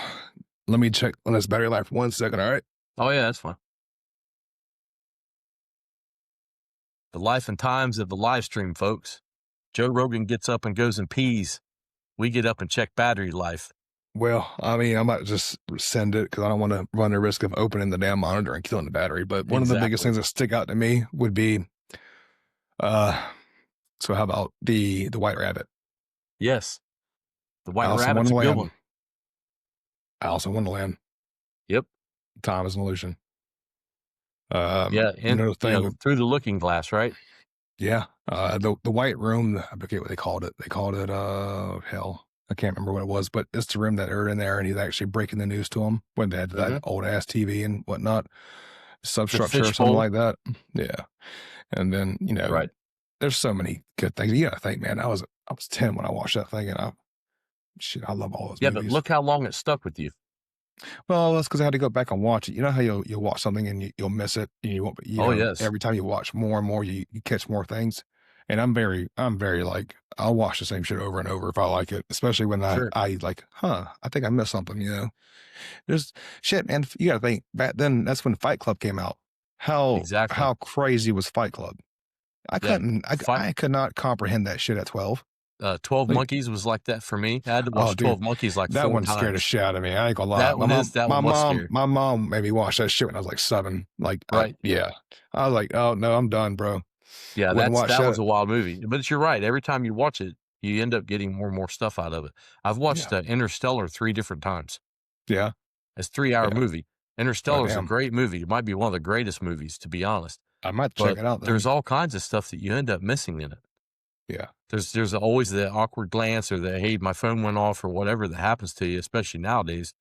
let me check on this battery life for 1 second, alright? Oh, yeah, that's fine. The life and times of the live stream, folks. Joe Rogan gets up and goes and pees. We get up and check battery life. Well, I mean, I might just send it because I don't wanna run the risk of opening the damn monitor and killing the battery, but one of the biggest Exactly. things that stick out to me would be, uh so how about the White Rabbit? Yes. The White Alice in Rabbit's a good Wonderland. one. Alice in Wonderland. Yep. Time is an illusion. Yeah, and, Another thing with through the looking glass, right? yeah, the white room, I forget what they called it. They called it, hell, I can't remember what it was, but it's the room that they're in there, and he's actually breaking the news to him when they had that Mhm. old ass TV and whatnot, The substructure or something fishbowl. like that. Yeah, and then, Right. there's so many good things. You gotta think, man, I was 10 when I watched that thing, and I love all those Yeah, but movies. look how long it stuck with you. Well, that's because I had to go back and watch it. You know how you'll watch something and you'll miss it, and you won't, Oh, yes. every time you watch more and more, you catch more things. And I'm very like I'll watch the same shit over and over if I like it, especially when Sure. I like, I think I missed something. There's shit, man. You got to think back then. That's when Fight Club came out. Exactly. How crazy was Fight Club? Yeah. Fight I could not comprehend that shit at 12. 12 Like, Monkeys was like that for me. I had to oh, watch dude, 12 Monkeys like that 4 one scared the times. shit out of me. I ain't gonna lie. That one was scary. My mom made me watch that shit when I was like 7. Like, Right. yeah, I was like, oh no, I'm done, bro. Yeah, Wouldn't watch that was that. a wild movie, but you're right, every time you watch it, you end up getting more and more stuff out of it. I've watched, Yeah, Interstellar 3 different times. yeah, It's a 3-hour yeah. movie. Oh Interstellar is a damn, great movie. It might be one of the greatest movies, to be honest, I might check but it out there's then. all kinds of stuff that you end up missing in it. Yeah, There's always the awkward glance or the, "Hey, my phone went off," or whatever that happens to you, especially nowadays.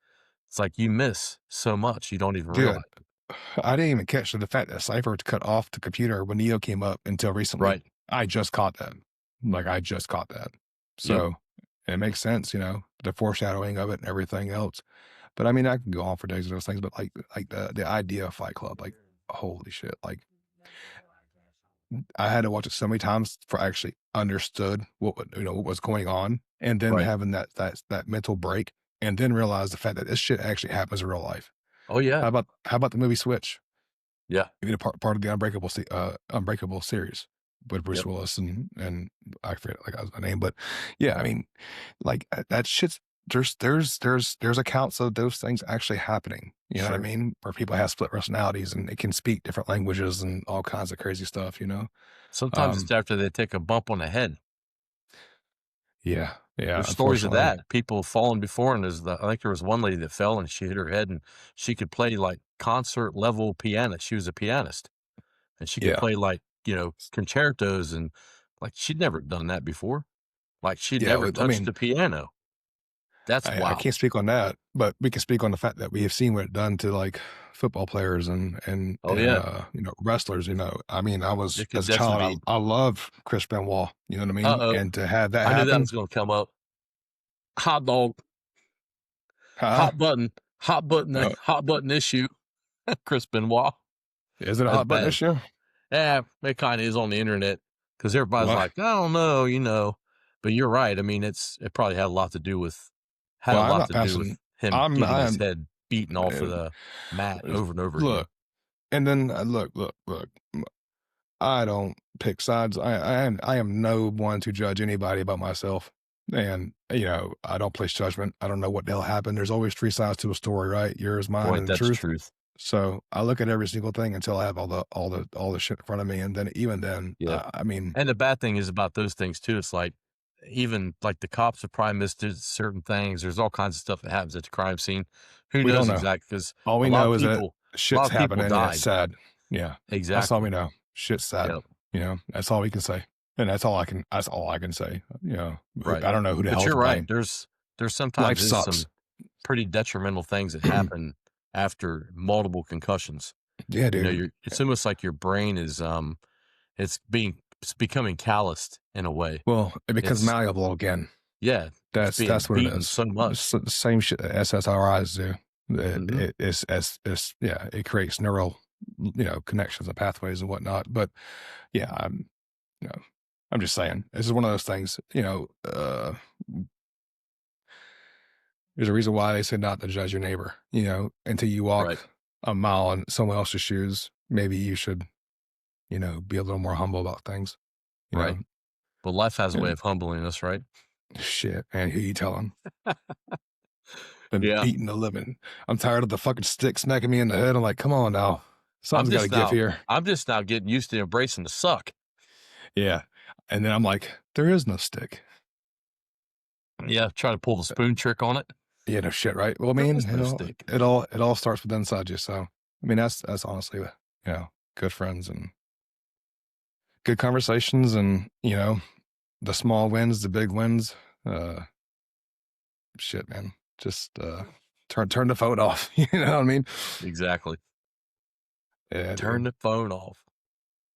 It's like you miss so much you don't even realize. dude, I didn't even catch the fact that Cypher cut off the computer when Neo came up until recently. Right. I just caught that. Like I just caught that. Yep. So it makes sense, the foreshadowing of it and everything else. But I mean, I can go on for days of those things, but like the idea of Fight Club, like holy shit, like I had to watch it so many times for I actually understood what was going on, and then Right. having that mental break, and then realize the fact that this shit actually happens in real life. Oh, yeah. How about the movie Switch? Yeah. Part of the Unbreakable series with Bruce Yep. Willis and I forget like the name, but yeah, I mean, like that shit's there's accounts of those things actually happening. You know what I Sure. mean? Where people have split personalities and they can speak different languages and all kinds of crazy stuff. Sometimes it's Um, after they take a bump on the head. yeah, yeah. There's stories of Unfortunately, that, people falling before, and I think there was one lady that fell and she hit her head, and she could play, like, concert level piano. She was a pianist, and she could yeah, play, like, concertos, and, like, she'd never done that before. Like, she'd yeah. never I touched mean, the piano. That's I wild. can't speak on that, but we can speak on the fact that we have seen what it done to like football players Oh, yeah. wrestlers. I mean, I was It could as a definitely child, be. I love Chris Benoit. You know what I mean? Uh-oh. And to have that I knew that happen, was gonna come up. Hot dog, huh? hot button, hot button issue. Chris Benoit. Is it a That's hot button bad. issue? Yeah, it kinda is on the internet because everybody's Well, like, "I don't know," but you're right. I mean, it probably had a I'm lot not to do with passing. him I'm getting his I'm head beaten off of uh, the mat over and over again. look, and then look. I don't pick sides. I am no one to judge anybody but myself. And I don't place judgment. I don't know what the hell happened. There's always three sides to a story, right? Yours, mine, Boy, and the that's truth. truth. So I look at every single thing until I have all the shit in front of me, and then even then, Yeah. I mean, And the bad thing is about those things too, it's like, even, like, the cops have probably missed it certain things. There's all kinds of stuff that happens at the crime scene. Who we don't knows know. exactly? Because All we know is that a lot shit's of people happening and it's died. sad. Yeah, that's all we Exactly. know. Shit's sad. Yep. That's all we can say, and that's all I can say. Right. I don't know who the But hell you're to right. blame. There's Life sometimes is sucks. some pretty detrimental things that happen after multiple concussions. Yeah, dude. It's almost like your brain is, it's becoming calloused in a way. Well, it becomes It's malleable again. Yeah, it's being That's what it beaten is. so It's much. the same shit that SSRIs do. Mhm. It creates neural, connections and pathways and whatnot. But yeah, you know, I'm just saying, this is one of those things. There's a reason why they say not to judge your neighbor. Until you Right, walk a mile in someone else's shoes, maybe you should, be a little more humble about things. You right. know, But life has a way and of humbling us, right? shit, man, who you telling? Been Yeah. beating the living. I'm tired of the fucking stick smacking me in the head. I'm like, come on now. I'm Something's got to just give now here. I'm just now getting used to embracing the suck. Yeah. And then I'm like, there is no stick. Yeah, trying to pull the spoon trick on it. Yeah, no shit, right? Well, I There mean, is no stick. it all starts with inside you. So, I mean, that's honestly, good friends and good conversations, and the small wins, the big wins. Uh, Shit, man. Just turn the phone off. You know what I mean? Exactly. Yeah, Turn dude. the phone off.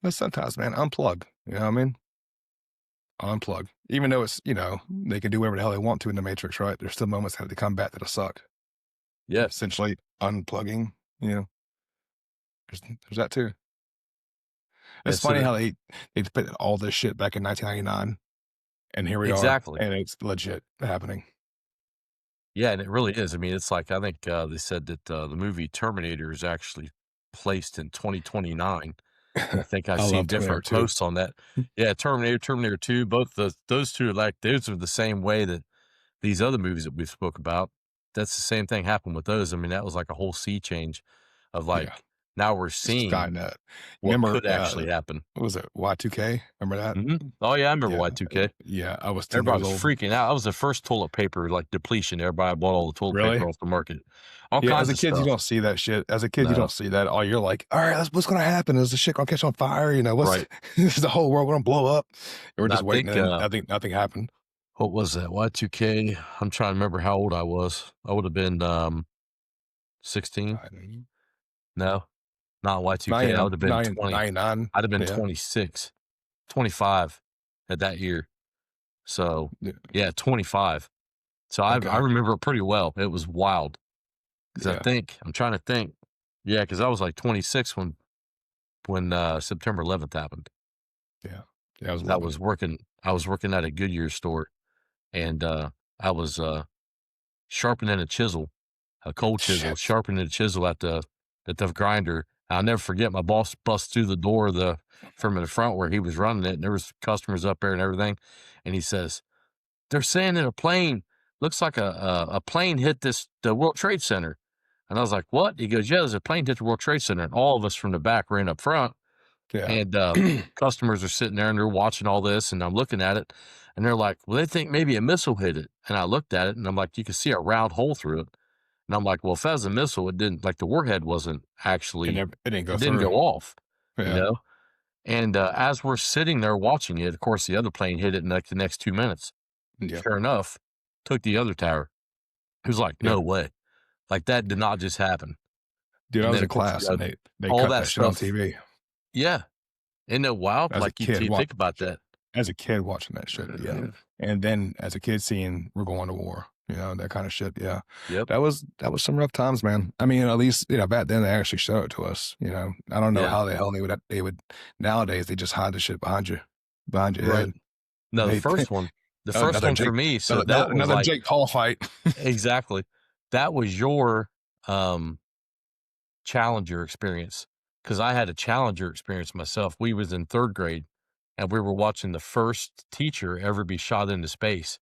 But sometimes, man, unplug. You know what I mean? Unplug. Even though they can do whatever the hell they want to in the Matrix, right? There's still moments that they come back to the suck. Yeah, Essentially unplugging, there's that too. yeah, It's so funny that how they put all this shit back in 1999, and here we are, exactly. and it's legit happening. Yeah, and it really is. I mean, it's like, I think, they said that, the movie Terminator is actually placed in 2029. I think I've I love seen Terminator different 2. posts on that. Yeah, Terminator 2, both those 2 are like those are the same way that these other movies that we've spoke about. That's the same thing happened with those. I mean, that was like a whole sea change of, Yeah, like, now we're seeing Skynet. what Remember, could actually happen. what was it, Y2K? Remember that? Mhm. Oh, yeah, I remember Yeah, Y2K. yeah. I was 10 Everybody years was old. freaking out. That was the first toilet paper, like, depletion. Everybody bought all the toilet paper Really? off the market. All Yeah. As kinds a of kid, you stuff. don't see that shit. As a kid, you No. don't see that. All you're like, all right, what's gonna happen? Is the shit gonna catch on fire? What's Right. is the whole world gonna blow up? And we're And I just waiting, think, and nothing happened. what was that? Y2K? I'm trying to remember how old I was. I would have been, 16? Uh, No, not Y2K. I would 99, have been 20. 99. I'd have been Yeah. 26, 25 at that year. So, Yeah. yeah, 25. So I Okay. remember it pretty well. It was wild because Yeah. I'm trying to think. Yeah, because I was like 26 when September 11th happened. Yeah. Yeah. I was 'Cause 11. I was working at a Goodyear store, and, I was, sharpening a chisel, a cold chisel, Shit. sharpening a chisel at the grinder. I'll never forget my boss bust through the door from in the front where he was running it, and there was customers up there and everything, and he says, "They're saying that a plane looks like a plane hit the World Trade Center." And I was like, "What?" He goes, "Yeah, there's a plane hit the World Trade Center." And all of us from the back ran up front, Yeah. and, customers are sitting there, and they're watching all this, and I'm looking at it, and they're like, "Well, they think maybe a missile hit it." And I looked at it, and I'm like, "You can see a round hole through it." And I'm like, "Well, if that was a missile, it didn't like, the warhead wasn't actually It didn't go it didn't through. go off," you Yeah. know? And, as we're sitting there watching it, of course, the other plane hit it in, like, the next 2 minutes. Yep. Sure enough, took the other tower. He was like, Yeah. "No way. Like, that did not just happen." Dude, I And was then, in of course, class and they all cut that that shit on stuff. TV Yeah. Isn't it wild? as a Like, kid you think watching about that shit. that. As a kid watching that shit, yeah. And then as a kid seeing we're going to war, that kinda shit, yeah. Yep. That was some rough times, man. I mean, at least, back then they actually showed it to us. I don't know Yeah. how the hell they would nowadays, they just hide the shit behind your Right. head. No, They the first another one for Jake me, so another that was another like Jake Paul fight. exactly. That was your, um, Challenger experience, because I had a Challenger experience myself. We was in 3rd grade, and we were watching the first teacher ever be shot into space,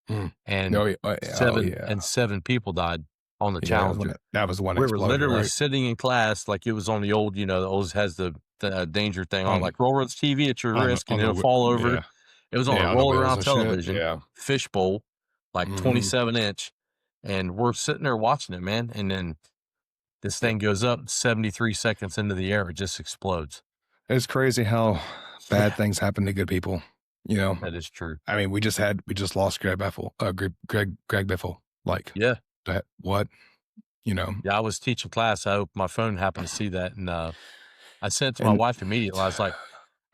Mm. and Oh, yeah, 7 people died on the yeah, Challenger. that was the one that We were exploded, literally right? sitting in class like it was on the old, it always has the danger thing on, On like, "Roll the TV at your risk, and on the it'll w fall over." yeah, It was on a yeah, on the wheels roll-around and shit, television, yeah. fishbowl, like Mhm. 27-inch, and we're sitting there watching it, man, and then this Yep. thing goes up 73 seconds into the air, it just explodes. It's crazy how bad Yeah, things happen to good people, you know? that is true. I mean, we just lost Greg Biffle, like, Yeah. that what? You know? Yeah, I was teaching class, I opened my phone, happened to see that, and, I sent it to my And wife immediately. I was like,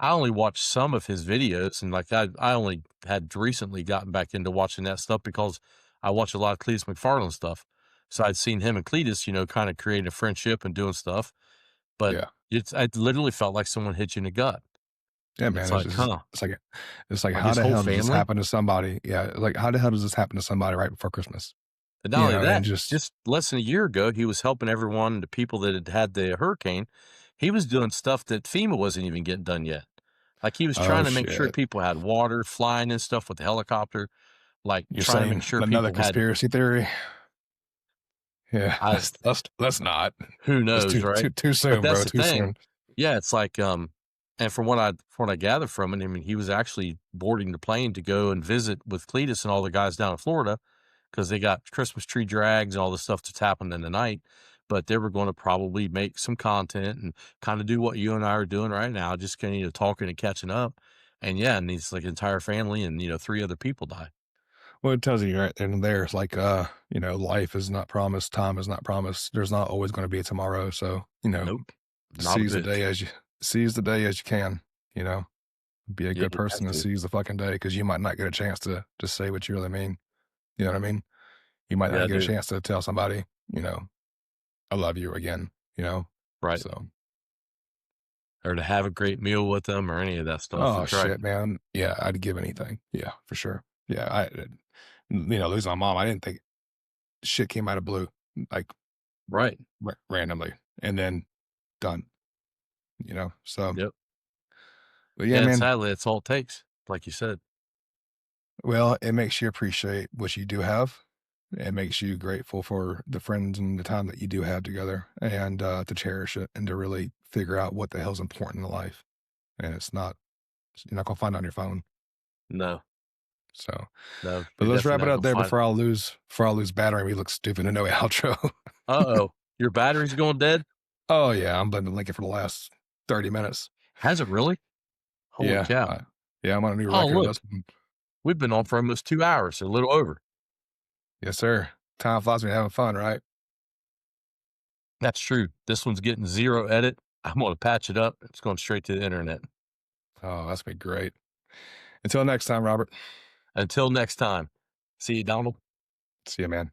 I only watched some of his videos, and, like, I only had recently gotten back into watching that stuff because I watch a lot of Cletus McFarland stuff. So I'd seen him and Cletus, kinda creating a friendship and doing stuff, but yeah. I literally felt like someone hit you in the gut. Yeah, man, It's it's like, just "Huh." it's like, Like, how his the whole hell does this family? happen to somebody? Yeah, like, how the hell does this happen to somebody right before Christmas? And not only And that, just just less than a year ago, he was helping everyone, the people that had had the hurricane. He was doing stuff that FEMA wasn't even getting done yet. Like, he was oh, trying to make sure shit. people had water, flying and stuff with the helicopter, like, You're trying to make saying sure another people had conspiracy theory? Yeah, I let's not. who That's knows, too right? too too But soon, that's bro, the too thing. soon. Yeah, it's like, and from what I gather from it, I mean, he was actually boarding the plane to go and visit with Cletus and all the guys down in Florida because they got Christmas tree drags and all the stuff that's happened in the night. But they were going to probably make some content and kind of do what you and I are doing right now, just kind of talking and catching up. And yeah, and he's like entire family and 3 other people die. Well, it tells you right then and there, it's like, life is not promised, time is not promised. There's not always gonna be a tomorrow, so, Nope, not a seize the bit. day as you can, you know? Be a Yeah, good you have person and to. seize the fucking day because you might not get a chance to say what you really mean, you know what I mean? You might Yeah, not I get a do. chance to tell somebody, "I love you" again, you know? Right. So Or to have a great meal with them or any of that stuff. oh, That's right. shit, man. Yeah, I'd give anything. Yeah, for sure. Yeah, losing my mom, I didn't think shit came out of blue, like, Right. randomly, and then done, So, Yep. but yeah, Yeah, and man, sadly, that's all it takes, like you said. well, it makes you appreciate what you do have. It makes you grateful for the friends and the time that you do have together and, to cherish it and to really figure out what the hell's important in life, and you're not gonna find it on your phone, No, so no, but you're let's definitely wrap it not up gonna there find it. before I lose battery and we look stupid and no outro. Uh-oh, your battery's going dead? Oh, yeah, I'm been linking for the last 30 minutes. Has it really? Holy Yeah, cow. yeah, I'm on a new Oh, record on look, this one. we've been on for almost 2 hours, a little over. Yes, sir. Time flies when you're having fun, right? That's true. This one's getting 0 edit. I'm gonna patch it up. It's going straight to the internet. Oh, that's been great. Until next time, Robert. Until next time. See you, Donald. See you, man.